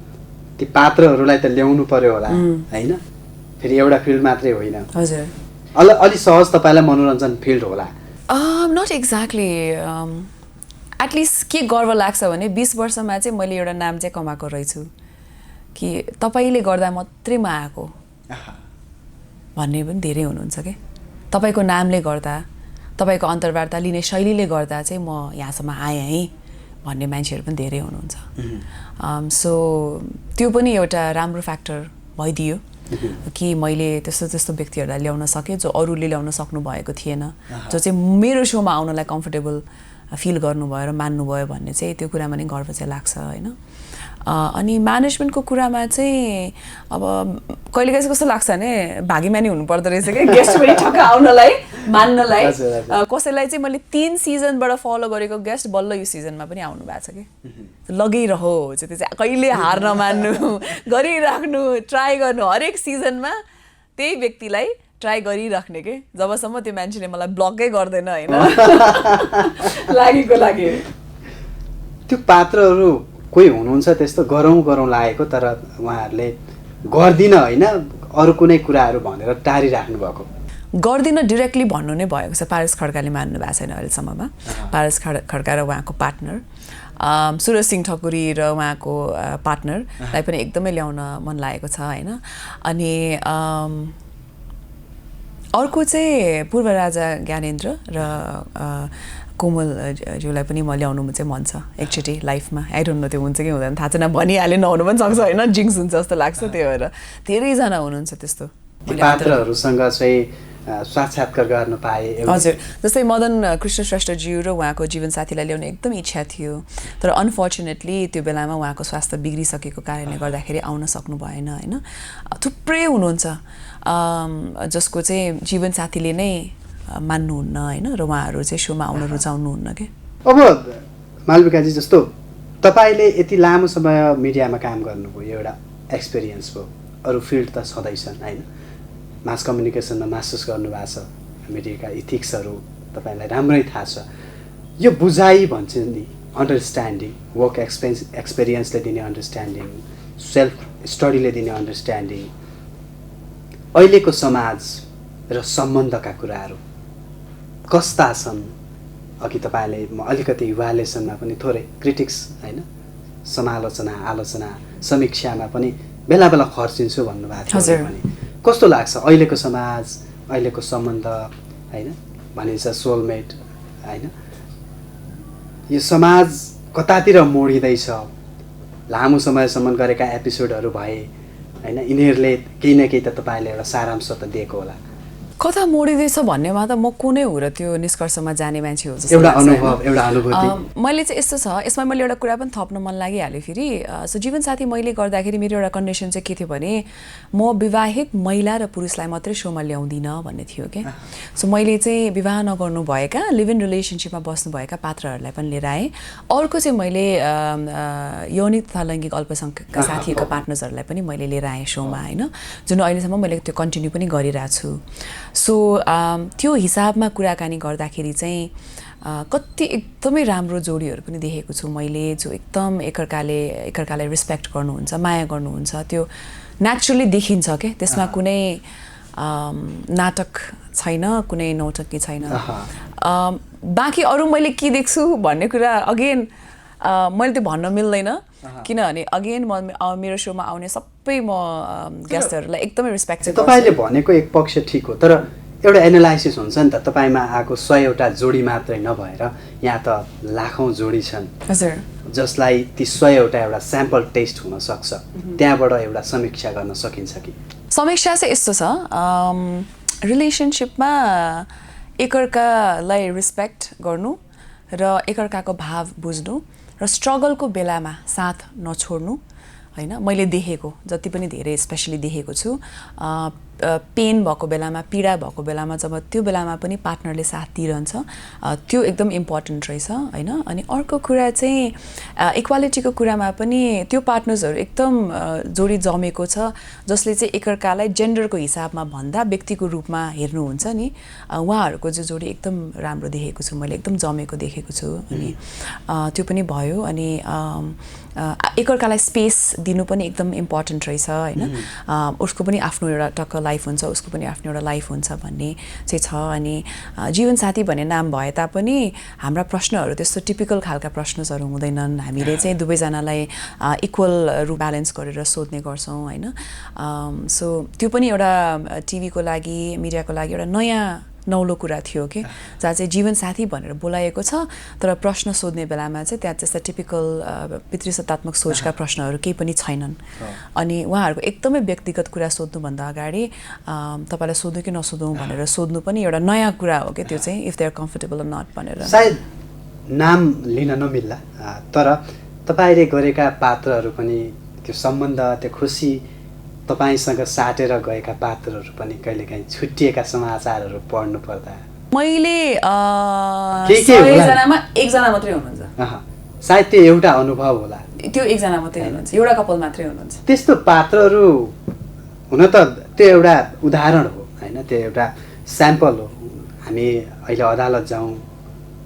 [SPEAKER 2] ती पात्रहरूलाई त ल्याउनु पर्यो होला होइन, फेरि एउटा फिल्ड मात्रै होइन।
[SPEAKER 1] हजुर,
[SPEAKER 2] अलि सहज तपाईँलाई मनोरञ्जन फिल्ड होला?
[SPEAKER 1] Not exactly. एटलिस्ट के गर्व लाग्छ भने 20 वर्षमा चाहिँ मैले एउटा नाम चाहिँ कमाएको रहेछु कि तपाईँले गर्दा मात्रै म आएको भन्ने पनि धेरै हुनुहुन्छ कि। तपाईँको नामले गर्दा, तपाईँको अन्तर्वार्ता लिने शैलीले गर्दा चाहिँ म यहाँसम्म आएँ है भन्ने मान्छेहरू पनि धेरै हुनुहुन्छ। सो त्यो पनि एउटा राम्रो फ्याक्टर भइदियो कि मैले त्यस्तो व्यक्तिहरूलाई ल्याउन सकेँ जो अरूले ल्याउन सक्नु भएको थिएन, जो चाहिँ मेरो सोमा आउनलाई कम्फर्टेबल फिल गर्नुभयो र मान्नुभयो भन्ने चाहिँ त्यो कुरामा नै गर्व चाहिँ लाग्छ होइन। अनि म्यानेजमेन्टको कुरामा चाहिँ अब कहिलेकाहीँ कस्तो लाग्छ भने भागीमानी हुनुपर्दो रहेछ क्या, गेस्ट पनि ठक्क आउनलाई मान्नलाई। कसैलाई चाहिँ मैले 3 सिजनबाट फलो गरेको गेस्ट बल्ल यो सिजनमा पनि आउनु भएको छ कि। लगाइरहो चाहिँ त्यो चाहिँ कहिले हार नमान्नु, गरिराख्नु, ट्राई गर्नु, हरेक सिजनमा त्यही व्यक्तिलाई ट्राई गरिराख्ने के, जबसम्म त्यो मान्छेले मलाई ब्लकै गर्दैन होइन। लागेको लागि
[SPEAKER 2] त्यो पात्रहरू कोही हुनुहुन्छ त्यस्तो गरौँ लागेको, तर उहाँहरूले गर्दिन होइन, अरू कुनै कुराहरू भनेर टारिराख्नु भएको?
[SPEAKER 1] गर्दिन डिरेक्टली भन्नु नै भएको छ। पारस खड्काले मान्नु भएको छैन अहिलेसम्ममा। पारस खड्का र उहाँको पार्टनर सुरज सिंह ठकुरी र उहाँको पार्टनरलाई पनि एकदमै ल्याउन मन लागेको छ होइन। अनि अर्को चाहिँ पूर्व राजा ज्ञानेन्द्र र कोमल ज्यूलाई पनि म ल्याउनु चाहिँ मन छ एकचोटि लाइफमा। आई डोन्ट नो त्यो हुन्छ कि हुँदैन थाहा छैन, भनिहाले नहुनु पनि सक्छ होइन, जिङ्स हुन्छ जस्तो लाग्छ। त्यही भएर धेरैजना हुनुहुन्छ त्यस्तो
[SPEAKER 2] पात्रहरूसँग चाहिँ साक्षात्कार गर्न पाएँ।
[SPEAKER 1] हजुर, जस्तै मदन कृष्ण श्रेष्ठज्यू र उहाँको जीवनसाथीलाई ल्याउने एकदम इच्छा थियो, तर अनफर्चुनेटली त्यो बेलामा उहाँको स्वास्थ्य बिग्रिसकेको कारणले गर्दाखेरि आउन सक्नु भएन होइन। थुप्रै हुनुहुन्छ जसको चाहिँ जीवनसाथीले नै मान्नुहुन्न होइन, र उहाँहरू चाहिँ सोमा आउन रुचाउनुहुन्न कि।
[SPEAKER 2] अब मालविकाजी, जस्तो तपाईँले यति लामो समय मिडियामा काम गर्नुभयो, एउटा एक्सपिरियन्स भयो, अरू फिल्ड त छँदैछन् होइन, मास कम्युनिकेसनमा मास्टर्स गर्नुभएको छ, मिडियाका इथिक्सहरू तपाईँलाई राम्रै थाहा छ। यो बुझाइ भन्छ नि, अन्डरस्ट्यान्डिङ, वर्क एक्सपिरियन्सले दिने अन्डरस्ट्यान्डिङ, सेल्फ स्टडीले दिने अन्डरस्ट्यान्डिङ, अहिलेको समाज र सम्बन्धका कुराहरू कस्ता छन्? अघि तपाईँले म अलिकति इभ्यालुएसनमा पनि थोरै क्रिटिक्स होइन, समालोचना आलोचना समीक्षामा पनि बेला बेला खर्चिन्छु भन्नुभएको थियो भने कस्तो लाग्छ अहिलेको समाज, अहिलेको सम्बन्ध होइन, भनिन्छ सोलमेट होइन, यो समाज कतातिर मोडिँदैछ? लामो समयसम्म गरेका एपिसोडहरू भए होइन, यिनीहरूले केही न केही त तपाईँले एउटा सारांश त दिएको होला।
[SPEAKER 1] कथा मोडिँदैछ भन्नेमा त म कुनै हो र त्यो निष्कर्षमा जाने मान्छे हो जस्तो
[SPEAKER 2] एउटा
[SPEAKER 1] लाग्छ,
[SPEAKER 2] अनुभव
[SPEAKER 1] होइन?
[SPEAKER 2] एउटा अनुभूति
[SPEAKER 1] मैले चाहिँ यस्तो छ, यसमा मैले एउटा कुरा पनि थप्न मन लागिहाल्यो फेरि। सो जीवनसाथी मैले गर्दाखेरि मेरो एउटा कन्डिसन चाहिँ के थियो भने म विवाहित महिला र पुरुषलाई मात्रै सोमा ल्याउँदिनँ भन्ने थियो क्या। सो मैले चाहिँ विवाह नगर्नु भएका लिभ इन रिलेसनसिपमा बस्नुभएका पात्रहरूलाई पनि लिएर आएँ। अर्को चाहिँ मैले यौनिक तथा लैङ्गिक अल्पसङ्ख्यकका साथीहरूका पार्टनर्सहरूलाई पनि मैले लिएर आएँ सोमा, होइन, जुन अहिलेसम्म मैले त्यो कन्टिन्यू पनि गरिरहेको छु। सो त्यो हिसाबमा कुराकानी गर्दाखेरि चाहिँ कति एकदमै राम्रो जोडीहरू पनि देखेको छु मैले, जो एकदम एकअर्कालाई रिस्पेक्ट गर्नुहुन्छ, माया गर्नुहुन्छ। त्यो नेचुरली देखिन्छ क्या, त्यसमा कुनै नाटक छैन, कुनै नौटंकी छैन। बाँकी अरू मैले के देख्छु भन्ने कुरा अगेन मैले त्यो भन्न मिल्दैन, किनभने अगेन मेरो सोमा आउने सबै म गेस्टहरूलाई एकदमै रिस्पेक्ट चाहिँ
[SPEAKER 2] तपाईँले भनेको एक पक्ष ठिक हो, तर एउटा एनालाइसिस हुन्छ नि त, तपाईँमा आएको 100वटा जोडी मात्रै नभएर यहाँ त लाखौँ जोडी छन्।
[SPEAKER 1] हजुर,
[SPEAKER 2] जसलाई ती 100वटा एउटा स्याम्पल टेस्ट हुनसक्छ, त्यहाँबाट एउटा समीक्षा गर्न सकिन्छ कि?
[SPEAKER 1] समीक्षा चाहिँ यस्तो छ, रिलेसनसिपमा एकअर्कालाई रिस्पेक्ट गर्नु र एकअर्काको भाव बुझ्नु र स्ट्रगलको बेलामा साथ नछोड्नु, होइन। मैले देखेको जति पनि धेरै स्पेसली देखेको छु, पेन भएको बेलामा, पीडा भएको बेलामा, जब त्यो बेलामा पनि पार्टनरले साथ दिइरहन्छ, त्यो एकदम इम्पोर्टेन्ट रहेछ, होइन। अनि अर्को कुरा चाहिँ इक्वालिटीको कुरामा पनि त्यो पार्टनर्सहरू एकदम जोडी जमेको छ, जसले चाहिँ एकअर्कालाई जेन्डरको हिसाबमा भन्दा व्यक्तिको रूपमा हेर्नुहुन्छ नि, उहाँहरूको चाहिँ जोडी एकदम राम्रो देखेको छु मैले, एकदम जमेको देखेको छु। अनि त्यो पनि भयो। अनि एकअर्कालाई स्पेस दिनु पनि एकदम इम्पोर्टेन्ट रहेछ, होइन। उसको पनि आफ्नो एउटा टक्क लाइफ हुन्छ, उसको पनि आफ्नो एउटा लाइफ हुन्छ भन्ने चाहिँ छ। अनि जीवनसाथी भन्ने नाम भए तापनि हाम्रा प्रश्नहरू त्यस्तो टिपिकल खालका प्रश्नहरू हुँदैनन्। हामीले चाहिँ दुवैजनालाई इक्वल ब्यालेन्स गरेर सोध्ने गर्छौँ, होइन। सो त्यो पनि एउटा टिभीको लागि, मिडियाको लागि एउटा नयाँ नौलो कुरा थियो कि, जहाँ चाहिँ जीवनसाथी भनेर बोलाएको छ, तर प्रश्न सोध्ने बेलामा चाहिँ त्यहाँ त्यस्ता टिपिकल पितृसत्तात्मक सोचका प्रश्नहरू केही पनि छैनन्। अनि उहाँहरूको एकदमै व्यक्तिगत कुरा सोध्नुभन्दा अगाडि तपाईँलाई सोध्नु कि नसोध्नु भनेर सोध्नु पनि एउटा नयाँ कुरा हो कि, त्यो चाहिँ if they are comfortable or not भनेर।
[SPEAKER 2] सायद नाम लिन नमिल्ला, तर तपाईँले गरेका पात्रहरू पनि त्यो सम्बन्ध, त्यो खुसी, तपाईसँग साटेर गएका पात्रहरू पनि कहिलेकाहीँ छुट्टिएका समाचारहरू पढ्नु पर्दा
[SPEAKER 1] मैले 100जनामा 1जना मात्रै हुनुहुन्छ,
[SPEAKER 2] सायद त्यो एउटा अनुभव होला।
[SPEAKER 1] त्यो 1जना मात्रै हुनुहुन्छ, एउटा कपाल मात्रै हुनुहुन्छ।
[SPEAKER 2] त्यस्तो पात्रहरू हुन त त्यो एउटा उदाहरण हो, होइन, त्यो एउटा स्याम्पल हो। हामी अहिले अदालत जाउँ,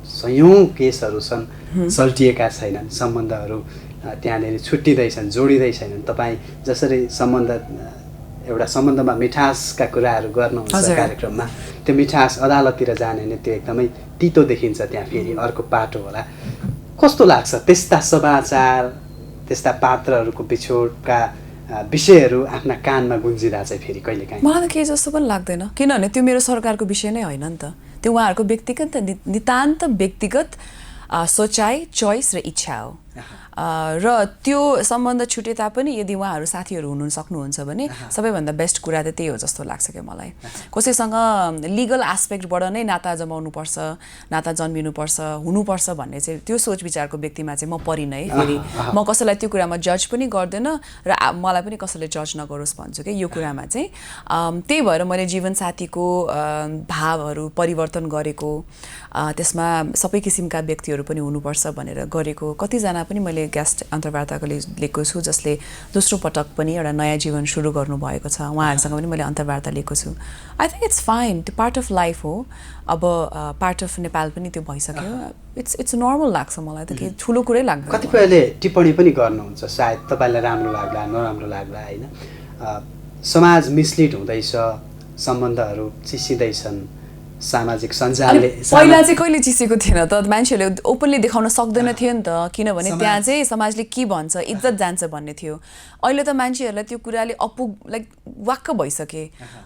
[SPEAKER 2] सयौँ केसहरू छन्, सल्टिएका छैनन् सम्बन्धहरू, त्यहाँनिर छुट्टिँदैछन्, जोडिँदैछन्। तपाईँ जसरी एउटा सम्बन्धमा मिठासका कुराहरू गर्नुहुन्छ कार्यक्रममा, त्यो मिठास अदालततिर जाने भने त्यो एकदमै तितो देखिन्छ, त्यहाँ फेरि अर्को पाटो होला। कस्तो लाग्छ त्यस्ता समाचार, त्यस्ता पात्रहरूको बिछोडका विषयहरू आफ्ना कानमा गुन्जिँदा चाहिँ फेरि कहिलेकाहीँ?
[SPEAKER 1] मलाई त केही जस्तो पनि लाग्दैन, किनभने त्यो मेरो सरकारको विषय नै होइन नि त। त्यो उहाँहरूको व्यक्तिगत नितान्त व्यक्तिगत सोचाइ, चोइस र इच्छा हो। र त्यो सम्बन्ध छुटे तापनि यदि उहाँहरू साथीहरू हुनु सक्नुहुन्छ भने सबैभन्दा बेस्ट कुरा त त्यही हो जस्तो लाग्छ क्या मलाई। कसैसँग लिगल एस्पेक्टबाट नै नाता जमाउनुपर्छ, नाता जन्मिनुपर्छ, हुनुपर्छ भन्ने चाहिँ त्यो सोच विचारको व्यक्तिमा चाहिँ म परिनँ है। फेरि म कसैलाई त्यो कुरामा जज पनि गर्दैन र मलाई पनि कसैले जज नगरोस् भन्छु क्या यो कुरामा चाहिँ। त्यही भएर मैले जीवनसाथीको भावहरू परिवर्तन गरेको, त्यसमा सबै किसिमका व्यक्तिहरू पनि हुनुपर्छ भनेर गरेको, कतिजना पनि मैले गेस्ट अन्तर्वार्ताको लिएको छु जसले दोस्रो पटक पनि एउटा नयाँ जीवन सुरु गर्नुभएको छ, उहाँहरूसँग पनि मैले अन्तर्वार्ता लिएको छु। आई थिङ्क इट्स फाइन, त्यो पार्ट अफ लाइफ हो। अब पार्ट अफ नेपाल पनि त्यो भइसक्यो, इट्स नर्मल लाग्छ मलाई त, केही ठुलो कुरै लाग्दैन।
[SPEAKER 2] कतिपयले टिप्पणी पनि गर्नुहुन्छ, सायद तपाईँलाई राम्रो लाग्ला नराम्रो लाग्ला, होइन, समाज मिसलिड हुँदैछ, सम्बन्धहरू चिसिँदैछन्, सामाजिक सञ्जालले।
[SPEAKER 1] पहिला चाहिँ कहिले चिसेको थिएन त, मान्छेहरूले ओपनली देखाउन सक्दैन थियो नि त, किनभने त्यहाँ चाहिँ समाजले के भन्छ, इज्जत जान्छ भन्ने थियो। अहिले त मान्छेहरूलाई त्यो कुराले वाक्क भइसके,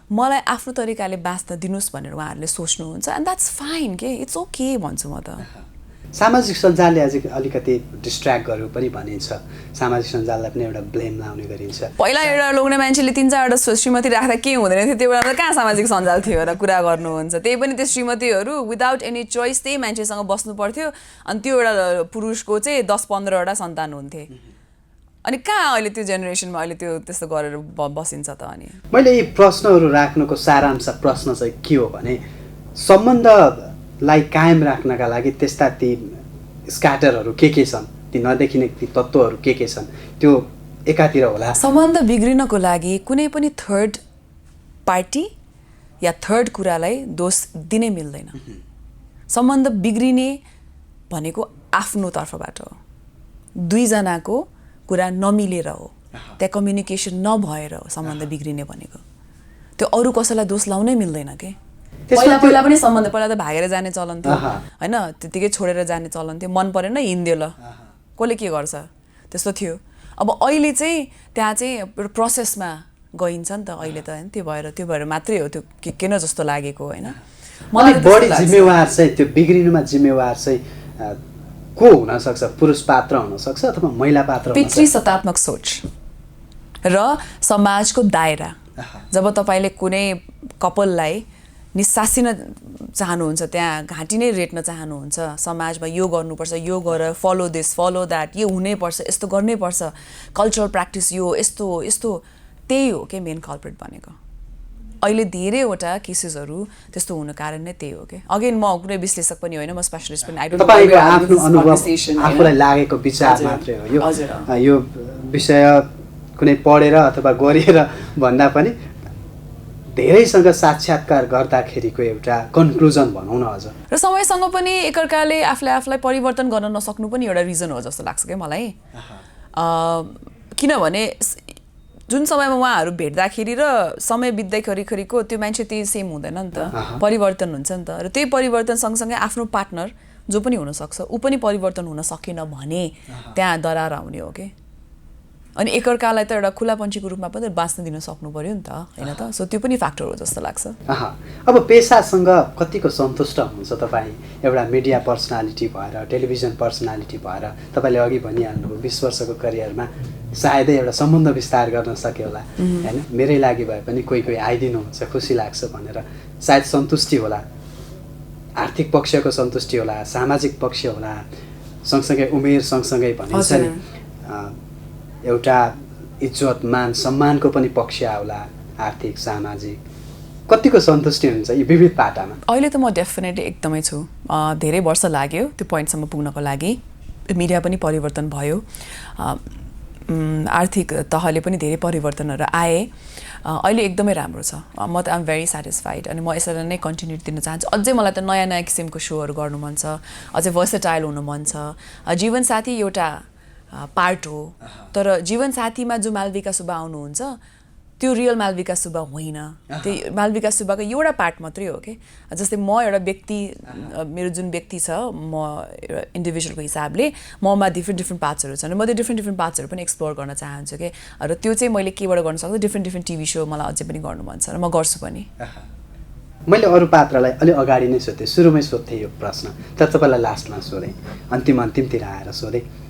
[SPEAKER 1] मलाई आफ्नो तरिकाले बाँच्न दिनुहोस् भनेर उहाँहरूले सोच्नुहुन्छ, एन्ड द्याट्स फाइन के, इट्स ओके भन्छु म त।
[SPEAKER 2] सामाजिक सञ्जालले अझै अलिकति डिस्ट्र्याक्ट गर्यो पनि भनिन्छ, सामाजिक सञ्जाललाई पनि एउटा ब्लेम लाउने गरिन्छ।
[SPEAKER 1] पहिला एउटा लोग्ने मान्छेले 3-4वटा श्रीमती राख्दा के हुँदैन थियो, त्यो बेला कहाँ सामाजिक सञ्जाल थियो र कुरा गर्नुहुन्छ। त्यही पनि त्यो श्रीमतीहरू विदाउट एनी चोइस त्यही मान्छेसँग बस्नु पर्थ्यो, अनि त्यो एउटा पुरुषको चाहिँ 10-15वटा सन्तान हुन्थे। अनि कहाँ अहिले त्यो जेनेरेसनमा अहिले त्यो त्यस्तो गरेर बसिन्छ त? अनि
[SPEAKER 2] मैले यी प्रश्नहरू राख्नुको सारांश प्रश्न चाहिँ के हो भने, सम्बन्धलाई कायम राख्नका लागि त्यस्ता ती स्क्याटरहरू के छन्, ती नदेखिने ती तत्त्वहरू के छन्, त्यो एकातिर होला।
[SPEAKER 1] सम्बन्ध बिग्रिनको लागि कुनै पनि थर्ड पार्टी या थर्ड कुरालाई दोष दिनै मिल्दैन। सम्बन्ध बिग्रिने भनेको आफ्नो तर्फबाट हो, दुईजनाको कुरा नमिलेर हो, त्यहाँ कम्युनिकेसन नभएर हो सम्बन्ध बिग्रिने भनेको। त्यो अरू कसैलाई दोष लाउनै मिल्दैन के। पहिला पनि सम्बन्ध पहिला त भागेर जाने चलन थियो होइन, त्यतिकै छोडेर जाने चलन थियो, मन परेन हिँड्यो ल, कसले के गर्छ त्यस्तो थियो। अब अहिले चाहिँ त्यहाँ चाहिँ एउटा प्रोसेसमा गइन्छ नि त अहिले त होइन, त्यो भएर मात्रै हो त्यो किन जस्तो लागेको होइन।
[SPEAKER 2] मलाई बढी जिम्मेवार चाहिँ त्यो बिग्रिनुमा जिम्मेवार चाहिँ को हुनसक्छ? पुरुष पात्र हुनसक्छ अथवा महिला पात्र?
[SPEAKER 1] पितृसत्तात्मक सोच र समाजको दायरा। जब तपाईँले कुनै कपललाई निस्सासिन चाहनुहुन्छ, त्यहाँ घाँटी नै रेट्न चाहनुहुन्छ, समाजमा यो गर्नुपर्छ, यो गर, फलो दिस फलो द्याट, यो हुनैपर्छ, यस्तो गर्नैपर्छ, कल्चरल प्र्याक्टिस यो यस्तो यस्तो, त्यही हो के मेन कल्प्रिट भनेको। अहिले धेरैवटा केसेसहरू त्यस्तो हुनु कारण नै त्यही हो कि। अगेन म कुनै विश्लेषक पनि होइन, म स्पेसलिस्ट पनि, आई डोन्ट नो,
[SPEAKER 2] तपाईको आफ्नो अनुभव आफूलाई लागेको विचार मात्रै हो यो विषय कुनै पढेर अथवा गरिएर भन्दा पनि धेरैसँग साक्षात्कार गर्दाखेरिको एउटा कन्क्लुजन भनौँ न अझ।
[SPEAKER 1] र समयसँग पनि एकअर्काले आफूलाई परिवर्तन गर्न नसक्नु पनि एउटा रिजन हो जस्तो लाग्छ क्या मलाई। किनभने जुन समयमा उहाँहरू भेट्दाखेरि र समय बित्दैखेरिको त्यो मान्छे त्यही सेम हुँदैन नि त, परिवर्तन हुन्छ नि त। र त्यही परिवर्तन सँगसँगै आफ्नो पार्टनर जो पनि हुनसक्छ ऊ पनि परिवर्तन हुन सकेन भने त्यहाँ दरार आउने हो कि। अनि एकअर्कालाई त एउटा खुलापन्छीको रूपमा पनि बाँच्न दिन सक्नु पर्यो नि त होइन त। सो त्यो पनि फ्याक्टर हो जस्तो लाग्छ।
[SPEAKER 2] अब पेसासँग कतिको सन्तुष्ट हुन्छ तपाईँ? एउटा मिडिया पर्सनालिटी भएर, टेलिभिजन पर्सनालिटी भएर तपाईँले अघि भनिहाल्नुभयो 20 वर्षको करियरमा सायदै एउटा सम्बन्ध विस्तार गर्न सके होला होइन, मेरै लागि भए पनि कोही आइदिनुहुन्छ खुसी लाग्छ भनेर सायद सन्तुष्टि होला, आर्थिक पक्षको सन्तुष्टि होला, सामाजिक पक्ष होला, सँगसँगै उमेर सँगसँगै भनिन्छ नि एउटा इज्जत मान सम्मानको पनि पक्ष आउला, आर्थिक सामाजिक कतिको सन्तुष्टि हुन्छ यी विविध पाटामा?
[SPEAKER 1] अहिले त म डेफिनेटली एकदमै छु। धेरै वर्ष लाग्यो त्यो पोइन्टसम्म पुग्नको लागि, मिडिया पनि परिवर्तन भयो, आर्थिक तहले पनि धेरै परिवर्तनहरू आए, अहिले एकदमै राम्रो छ। म त आम भेरी सेटिस्फाइड अनि म यसरी नै कन्टिन्यू दिन चाहन्छु। अझै मलाई त नयाँ नयाँ किसिमको सोहरू गर्नु मन छ, अझै भर्सेटाइल हुनु मन छ। जीवनसाथी एउटा पार्ट हो, तर जीवनसाथीमा जो मालविका सुब्बा आउनुहुन्छ त्यो रियल मालविका सुब्बा होइन, त्यो मालविका सुब्बाको एउटा पार्ट मात्रै हो कि। जस्तै म एउटा व्यक्ति, मेरो जुन व्यक्ति छ, म एउटा इन्डिभिजुअलको हिसाबले ममा डिफ्रेन्ट पार्ट्सहरू छन्, म त्यो डिफ्रेन्ट पार्ट्सहरू पनि एक्सप्लोर गर्न चाहन्छु कि। र त्यो चाहिँ मैले केबाट गर्न सक्छु, डिफ्रेन्ट टिभी सो मलाई अझै पनि गर्नु मन छ र म गर्छु पनि।
[SPEAKER 2] मैले अरू पात्रलाई अलि अगाडि नै सोधेँ, सुरुमै सोध्थेँ यो प्रश्न, तर तपाईँलाई लास्टमा सोधेँ, अन्तिमतिर आएर सोधेँ।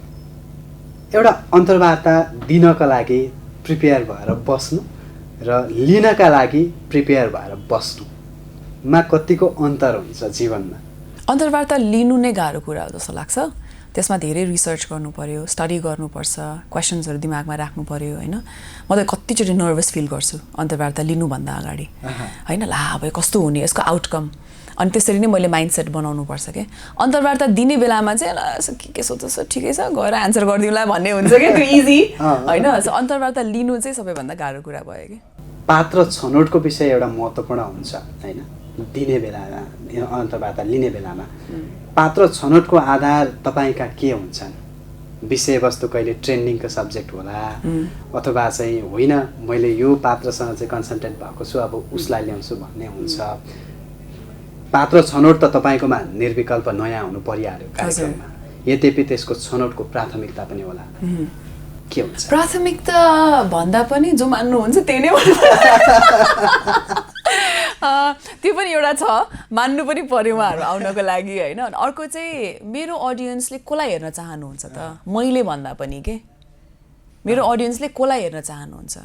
[SPEAKER 2] एउटा अन्तर्वार्ता दिनका लागि प्रिपेयर भएर बस्नु र लिनका लागि प्रिपेयर भएर बस्नुमा कतिको अन्तर हुन्छ जीवनमा?
[SPEAKER 1] अन्तर्वार्ता लिनु नै गाह्रो कुरा हो जस्तो लाग्छ। त्यसमा धेरै रिसर्च गर्नु पर्यो, स्टडी गर्नुपर्छ, क्वेसन्सहरू दिमागमा राख्नु पर्यो होइन। म त कतिचोटि नर्भस फिल गर्छु अन्तर्वार्ता लिनुभन्दा अगाडि होइन, ला अब कस्तो हुने यसको आउटकम, अनि त्यसरी नै मैले माइन्डसेट बनाउनुपर्छ क्या। अन्तर्वार्ता दिने बेलामा चाहिँ के सोच्छ ठिकै छ गएर आन्सर गरिदिउँला भन्ने हुन्छ क्या, त्यो इजी होइन। सो अन्तर्वार्ता लिनु चाहिँ सबैभन्दा गाह्रो कुरा भयो कि।
[SPEAKER 2] पात्र छनौटको विषय एउटा महत्त्वपूर्ण हुन्छ होइन, दिने बेलामा अन्तर्वार्ता लिने बेलामा पात्र छनौटको आधार तपाईँका के हुन्छन्? विषयवस्तु कहिले ट्रेन्डिङको सब्जेक्ट होला अथवा चाहिँ होइन मैले यो पात्रसँग चाहिँ कन्सन्ट्रेट भएको छु अब उसलाई ल्याउँछु भन्ने हुन्छ। पात्र छनौट त तपाईँकोमा निर्विकल्प नयाँ हुनु परिहाल्यो कार्यक्रममा, यद्यपि त्यसको छनौटको प्राथमिकता पनि होला, के हुन्छ?
[SPEAKER 1] प्राथमिकता भन्दा पनि जो मान्नुहुन्छ त्यही नै त्यो पनि एउटा छ मान्नु पनि पर्यो उहाँहरू आउनको लागि होइन अर्को चाहिँ मेरो अडियन्सले कसलाई हेर्न चाहनुहुन्छ त मैले भन्दा पनि के मेरो अडियन्सले कसलाई हेर्न चाहनुहुन्छ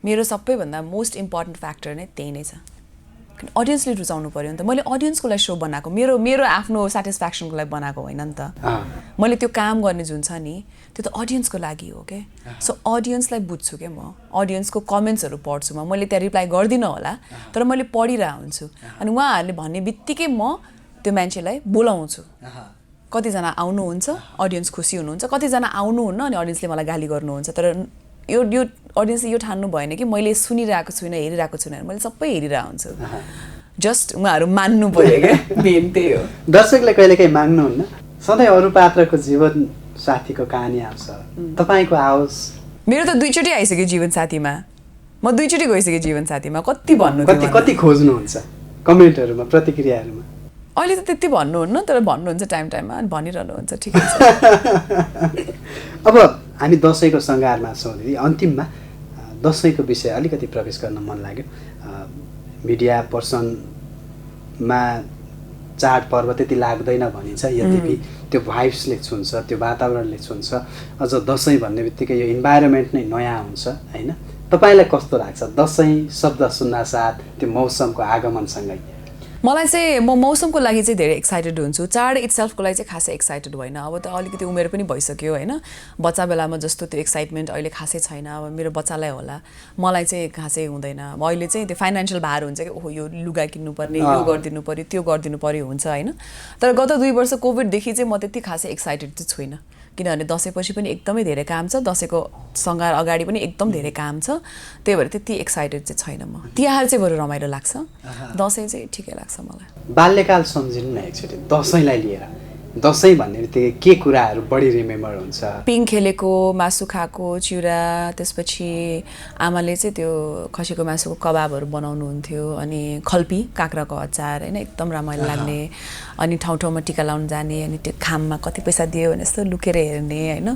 [SPEAKER 1] मेरो सबैभन्दा मोस्ट इम्पोर्टेन्ट फ्याक्टर नै त्यही नै छ अडियन्सले रुचाउनु पर्यो नि त मैले अडियन्सको लागि सो बनाएको मेरो आफ्नो सेटिस्फ्याक्सनको लागि बनाएको होइन नि त मैले त्यो काम गर्ने जुन छ नि त्यो त अडियन्सको लागि हो के सो अडियन्सलाई बुझ्छु क्या म अडियन्सको कमेन्ट्सहरू पढ्छु मैले त्यहाँ रिप्लाई गर्दिनँ होला तर मैले पढिरहेको हुन्छु अनि उहाँहरूले भन्ने बित्तिकै म त्यो मान्छेलाई बोलाउँछु कतिजना आउनुहुन्छ अडियन्स खुसी हुनुहुन्छ कतिजना आउनुहुन्न अनि अडियन्सले मलाई गाली गर्नुहुन्छ तर यो अडियन्सले यो ठान्नु भएन कि मैले सुनिरहेको छुइनँ हेरिरहेको छुइनँ मैले सबै हेरिरहेको हुन्छु जस्ट उहाँहरू मान्नु पर्यो क्या मेन त्यही हो
[SPEAKER 2] दर्शकले कहिलेकाहीँ माग्नुहुन्न सधैँ अरू पात्रको जीवन साथीको कहानी आउँछ तपाईँको आओस् मेरो
[SPEAKER 1] त 2 चोटि आइसक्यो जीवन साथीमा म 2 चोटि गइसकेँ जीवन साथीमा कति भन्नु
[SPEAKER 2] कति खोज्नुहुन्छ कमेन्टहरूमा प्रतिक्रियाहरूमा
[SPEAKER 1] अहिले त त्यति भन्नुहुन्न तर भन्नुहुन्छ टाइममा अनि भनिरहनुहुन्छ ठिकै छ
[SPEAKER 2] अब हामी दसैँको सङ्घारमा छौँ दिदी अन्तिममा दसैँको विषय अलिकति प्रवेश गर्न मन लाग्यो मिडिया पर्सनमा चाडपर्व त्यति लाग्दैन भनिन्छ यद्यपि त्यो भाइब्सले छुन्छ त्यो वातावरणले छुन्छ अझ दसैँ भन्ने बित्तिकै यो इन्भाइरोमेन्ट नै नयाँ हुन्छ होइन तपाईँलाई कस्तो लाग्छ दसैँ शब्द सुन्नासाथ त्यो मौसमको आगमनसँगै
[SPEAKER 1] मलाई चाहिँ म मौसमको लागि चाहिँ धेरै एक्साइटेड हुन्छु चाड इट्सेल्फको लागि चाहिँ खासै एक्साइटेड होइन अब त अलिकति उमेर पनि भइसक्यो होइन बच्चा बेलामा जस्तो त्यो एक्साइटमेन्ट अहिले खासै छैन अब मेरो बच्चालाई होला मलाई चाहिँ खासै हुँदैन अहिले चाहिँ त्यो फाइनेन्सियल भार हुन्छ कि ओहो यो लुगा किन्नुपर्ने यो गरिदिनु पर्यो त्यो गरिदिनु पर्यो हुन्छ होइन तर गत 2 वर्ष कोभिडदेखि चाहिँ म त्यति खासै एक्साइटेड चाहिँ छुइनँ किनभने दसैँपछि पनि एकदमै धेरै काम छ दसैँको सङ्घार अगाडि पनि एकदम धेरै काम छ त्यही भएर त्यति एक्साइटेड चाहिँ छैन म तिहार चाहिँ बरु रमाइलो लाग्छ दसैँ चाहिँ ठिकै लाग्छ मलाई
[SPEAKER 2] बाल्यकाल सम्झिनु न एकचोटि दसैँलाई लिएर दसैँ भन्ने बित्तिकै के कुराहरू बढी रिमेम्बर हुन्छ
[SPEAKER 1] पिङ खेलेको मासु खाएको चिउरा त्यसपछि आमाले चाहिँ त्यो खसीको मासुको कबाबहरू बनाउनुहुन्थ्यो अनि खल्पी काँक्राको अचार होइन एकदम रमाइलो लाग्ने अनि ठाउँ ठाउँमा टिका लाउन जाने अनि त्यो खाममा कति पैसा दियो भने यस्तो लुकेर हेर्ने होइन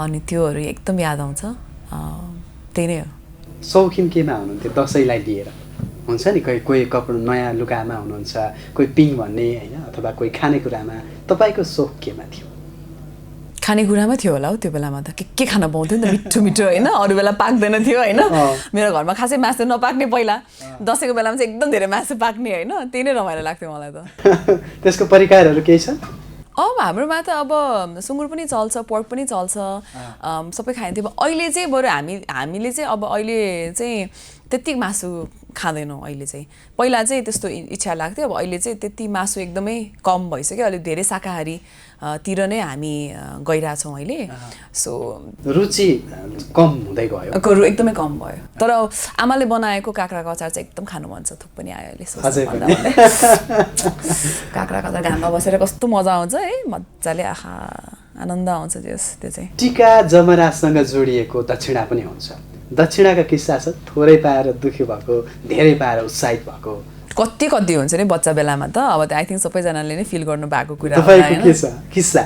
[SPEAKER 1] अनि त्योहरू एकदम याद आउँछ त्यही नै हो
[SPEAKER 2] शौखिन केमा हुनुहुन्थ्यो दसैँलाई लिएर हुन्छ नि कोही कपडा नयाँ लुगामा हुनुहुन्छ कोही पिङ भन्ने होइन अथवा कोही खानेकुरामा तपाईँको सोख केमा थियो
[SPEAKER 1] खानेकुरामा थियो होला हौ त्यो बेलामा त के खान पाउँथ्यो नि त मिठो मिठो होइन अरू बेला पाक्दैन थियो होइन मेरो घरमा खासै मासु नपाक्ने पहिला दसैँको बेलामा चाहिँ एकदम धेरै मासु पाक्ने होइन त्यही नै रमाइलो लाग्थ्यो मलाई त
[SPEAKER 2] त्यसको परिकारहरू केही छ
[SPEAKER 1] हाम्रोमा त अब सुँगुर पनि चल्छ पर्क पनि चल्छ सबै खाइन्थ्यो अहिले चाहिँ बरु हामीले चाहिँ अब अहिले चाहिँ त्यति मासु खाँदैनौँ अहिले चाहिँ पहिला चाहिँ त्यस्तो इच्छा लाग्थ्यो अब अहिले चाहिँ त्यति मासु एकदमै कम भइसक्यो अलिक धेरै शाकाहारी तिर नै हामी गइरहेछौँ अहिले सो
[SPEAKER 2] रुचि कम हुँदै गयो
[SPEAKER 1] एकदमै कम भयो तर आमाले बनाएको काँक्राको अचार चाहिँ एकदम खानु मन छ थुक पनि आयो अहिले काँक्राको अचार घाममा बसेर कस्तो मजा आउँछ है मजाले आहा आनन्द आउँछ त्यो चाहिँ
[SPEAKER 2] टिका जमरासँग जोडिएको दक्षिणा पनि हुन्छ दक्षिणाका किस्सा छ थोरै पाएर दुःखी भएको धेरै पाएर उत्साहित भएको
[SPEAKER 1] कति हुन्छ नि बच्चा बेलामा त अब आई थिङ्क सबैजनाले नै फिल गर्नु भएको कुरा
[SPEAKER 2] किस्सा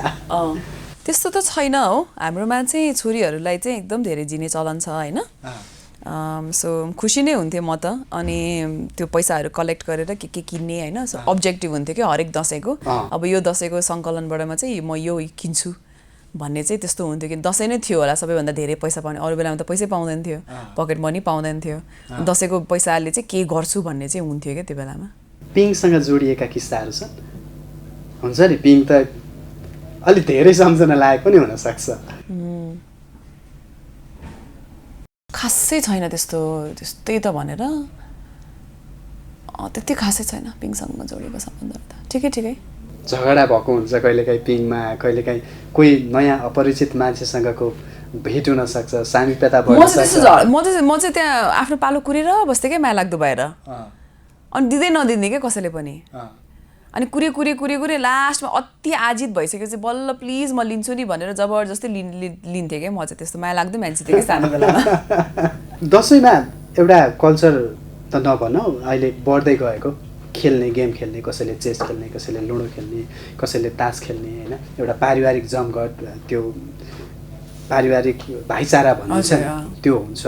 [SPEAKER 1] त्यस्तो त छैन हो हाम्रोमा चाहिँ छोरीहरूलाई चाहिँ एकदम धेरै जिने चलन छ होइन सो खुसी नै हुन्थेँ म त अनि त्यो पैसाहरू कलेक्ट गरेर के किन्ने होइन सो अब्जेक्टिभ हुन्थ्यो कि हरेक दसैँको अब यो दसैँको सङ्कलनबाटमा चाहिँ म यो किन्छु भन्ने चाहिँ त्यस्तो हुन्थ्यो कि दसैँ नै थियो होला सबैभन्दा धेरै पैसा पाउने अरू बेलामा त पैसै पाउँदैन थियो पकेट मनी पाउँदैन थियो दसैँको पैसाले चाहिँ के गर्छु भन्ने चाहिँ हुन्थ्यो क्या त्यो बेलामा
[SPEAKER 2] पिङसँग जोडिएका किस्साहरू छन् हुन्छ नि पिङ त अलिक धेरै सम्झना लायक पनि हुनसक्छ
[SPEAKER 1] खासै छैन त्यस्तै त भनेर त्यति खासै छैन पिङसँग जोडिएको सम्बन्धहरू त ठिकै
[SPEAKER 2] झगडा भएको हुन्छ कहिलेकाहीँ पिङमा कहिलेकाहीँ कोही नयाँ अपरिचित मान्छेसँगको भेट हुन सक्छ सामिप्यता बढ्न सक्छ
[SPEAKER 1] म चाहिँ त्यहाँ आफ्नो पालो कुरेर बस्थेँ क्या माया लाग्दो भएर अनि दिँदै नदिने क्या कसैले पनि अनि कुरे लास्टमा अति आजित भइसकेपछि बल्ल प्लिज म लिन्छु नि भनेर जबरजस्ती लिन्थेँ क्या म चाहिँ त्यस्तो माया लाग्दो मान्छे थिएँ कि सानो बेलामा
[SPEAKER 2] दसैँमा एउटा कल्चर त नभनौँ अहिले बढ्दै गएको खेल्ने गेम खेल्ने कसैले चेस खेल्ने कसैले लुडो खेल्ने कसैले तास खेल्ने होइन एउटा पारिवारिक जमघट त्यो पारिवारिक भाइचारा भनिन्छ त्यो हुन्छ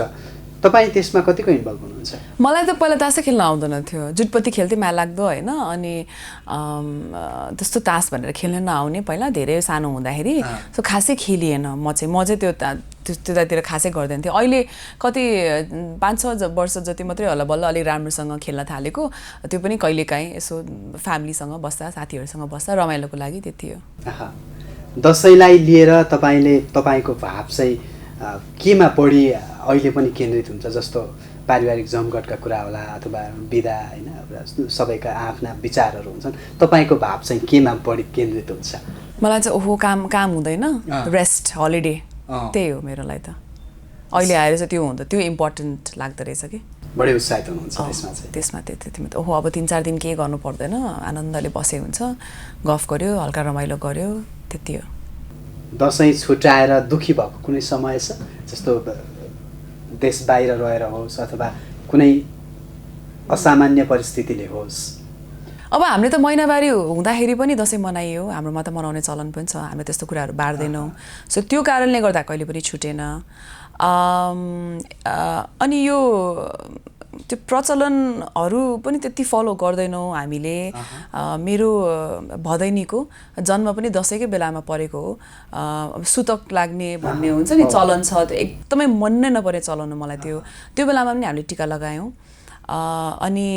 [SPEAKER 2] तपाईँ त्यसमा कतिको इन्भल्भ हुनुहुन्छ?
[SPEAKER 1] मलाई त पहिला तासै खेल्न आउँदैन थियो, जुटपत्ती खेल्थेँ लाग्दो होइन। अनि त्यस्तो तास भनेर खेल्न नआउने पहिला धेरै सानो हुँदाखेरि, सो खासै खेलिएन म चाहिँ त्यतातिर खासै गर्दैन थिएँ। अहिले कति 5-6 वर्ष जति मात्रै होला बल्ल अलिक राम्रोसँग खेल्न थालेको, त्यो पनि कहिलेकाहीँ यसो फ्यामिलीसँग बस्दा साथीहरूसँग बस्दा रमाइलोको लागि त्यति हो।
[SPEAKER 2] दसैँलाई लिएर तपाईँको भाव चाहिँ केमा बढी अहिले पनि केन्द्रित हुन्छ? जस्तो पारिवारिक जमघटका कुरा होला अथवा बिदा होइन, सबैका आफ्ना विचारहरू हुन्छन्, तपाईँको भाव चाहिँ केमा बढी केन्द्रित हुन्छ?
[SPEAKER 1] मलाई चाहिँ ओहो काम हुँदैन, रेस्ट हलिडे त्यही हो मेरो लागि त। अहिले आएर चाहिँ त्यो हुन्छ, त्यो इम्पोर्टेन्ट लाग्दो रहेछ कि।
[SPEAKER 2] बढी उत्साहित हुनुहुन्छ त्यसमा चाहिँ?
[SPEAKER 1] त्यसमा त्यतिमा त ओहो अब 3-4 दिन केही गर्नु पर्दैन, आनन्दले बसे हुन्छ, गफ गऱ्यो, हल्का रमाइलो गऱ्यो, त्यति हो।
[SPEAKER 2] दसैँ छुट्याएर दुःखी भएको कुनै समय छ? जस्तो देश बाहिर रहेर होस् अथवा कुनै असामान्य परिस्थितिले होस्?
[SPEAKER 1] अब हामीले त महिनावारी हुँदाखेरि पनि दसैँ मनाइयो, हाम्रोमा त मनाउने चलन पनि छ, हामीले त्यस्तो कुराहरू बार्दैनौँ। सो त्यो कारणले गर्दा कहिले पनि छुटेन। अनि यो त्यो प्रचलनहरू पनि त्यति फलो गर्दैनौँ हामीले। मेरो भदैनीको जन्म पनि दसैँकै बेलामा परेको हो। सुतक लाग्ने भन्ने हुन्छ नि चलन छ, त्यो एकदमै मन नै नपर्ने चलन हो मलाई। त्यो बेलामा पनि हामीले टिका लगायौँ। अनि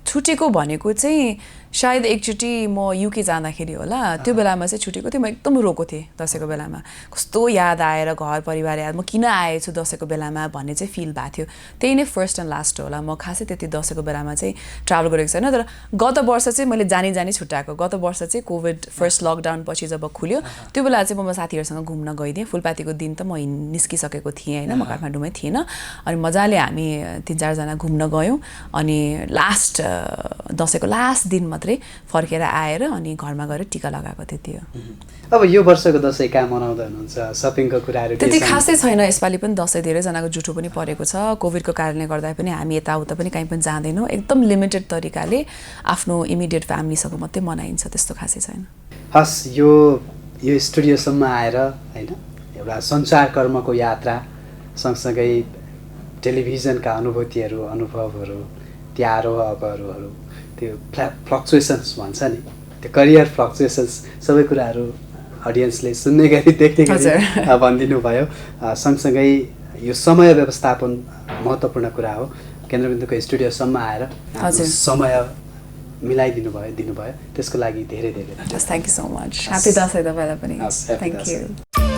[SPEAKER 1] छुटेको भनेको चाहिँ सायद एकचोटि म युके जाँदाखेरि होला, त्यो बेलामा चाहिँ छुटेको थियो। म एकदम रोएको थिएँ दसैँको बेलामा, कस्तो याद आएर घर परिवार याद, म किन आएछु दसैँको बेलामा भन्ने चाहिँ फिल भएको थियो। त्यही नै फर्स्ट एन्ड लास्ट होला। म खासै त्यति दसैँको बेलामा चाहिँ ट्राभल गरेको छैन। तर गत वर्ष चाहिँ मैले जानी छुट्याएको। गत वर्ष चाहिँ कोभिड फर्स्ट लकडाउन पछि जब खुल्यो त्यो बेला चाहिँ म साथीहरूसँग घुम्न गइदिएँ। फुलपातीको दिन त म निस्किसकेको थिएँ होइन, म काठमाडौँमै थिएन। अनि मजाले हामी 3-4 जना घुम्न गयौँ। अनि लास्ट दसैँको लास्ट दिन मात्रै फर्केर आएर अनि घरमा गएर टिका लगाएको, त्यति हो।
[SPEAKER 2] अब यो वर्षको दसैँ कहाँ मनाउँदै हुनुहुन्छ? सपिङको कुराहरू
[SPEAKER 1] त्यति खासै छैन। यसपालि पनि दसैँ धेरैजनाको जुठो पनि परेको छ। कोभिडको कारणले गर्दा पनि हामी यताउता पनि कहीँ पनि जाँदैनौँ। एकदम लिमिटेड तरिकाले आफ्नो इमिडिएट फ्यामिलीसँग मात्रै मनाइन्छ, त्यस्तो खासै छैन।
[SPEAKER 2] हस्, यो स्टुडियोसम्म आएर होइन एउटा सञ्चारकर्मको यात्रा सँगसँगै टेलिभिजनका अनुभवहरू, त्यो आरोह अवरोहहरू, त्यो फ्लक्चुएसन्स भन्छ नि, त्यो करियर फ्लक्चुएसन्स, सबै कुराहरू अडियन्सले सुन्ने गरी देख्ने गरी भनिदिनु भयो। सँगसँगै यो समय व्यवस्थापन महत्त्वपूर्ण कुरा हो। केन्द्रबिन्दुको स्टुडियोसम्म आएर समय दिनुभयो, त्यसको लागि धेरै धेरै
[SPEAKER 1] thank you so much. Happy Dashain तपाईँलाई पनि। Thank you.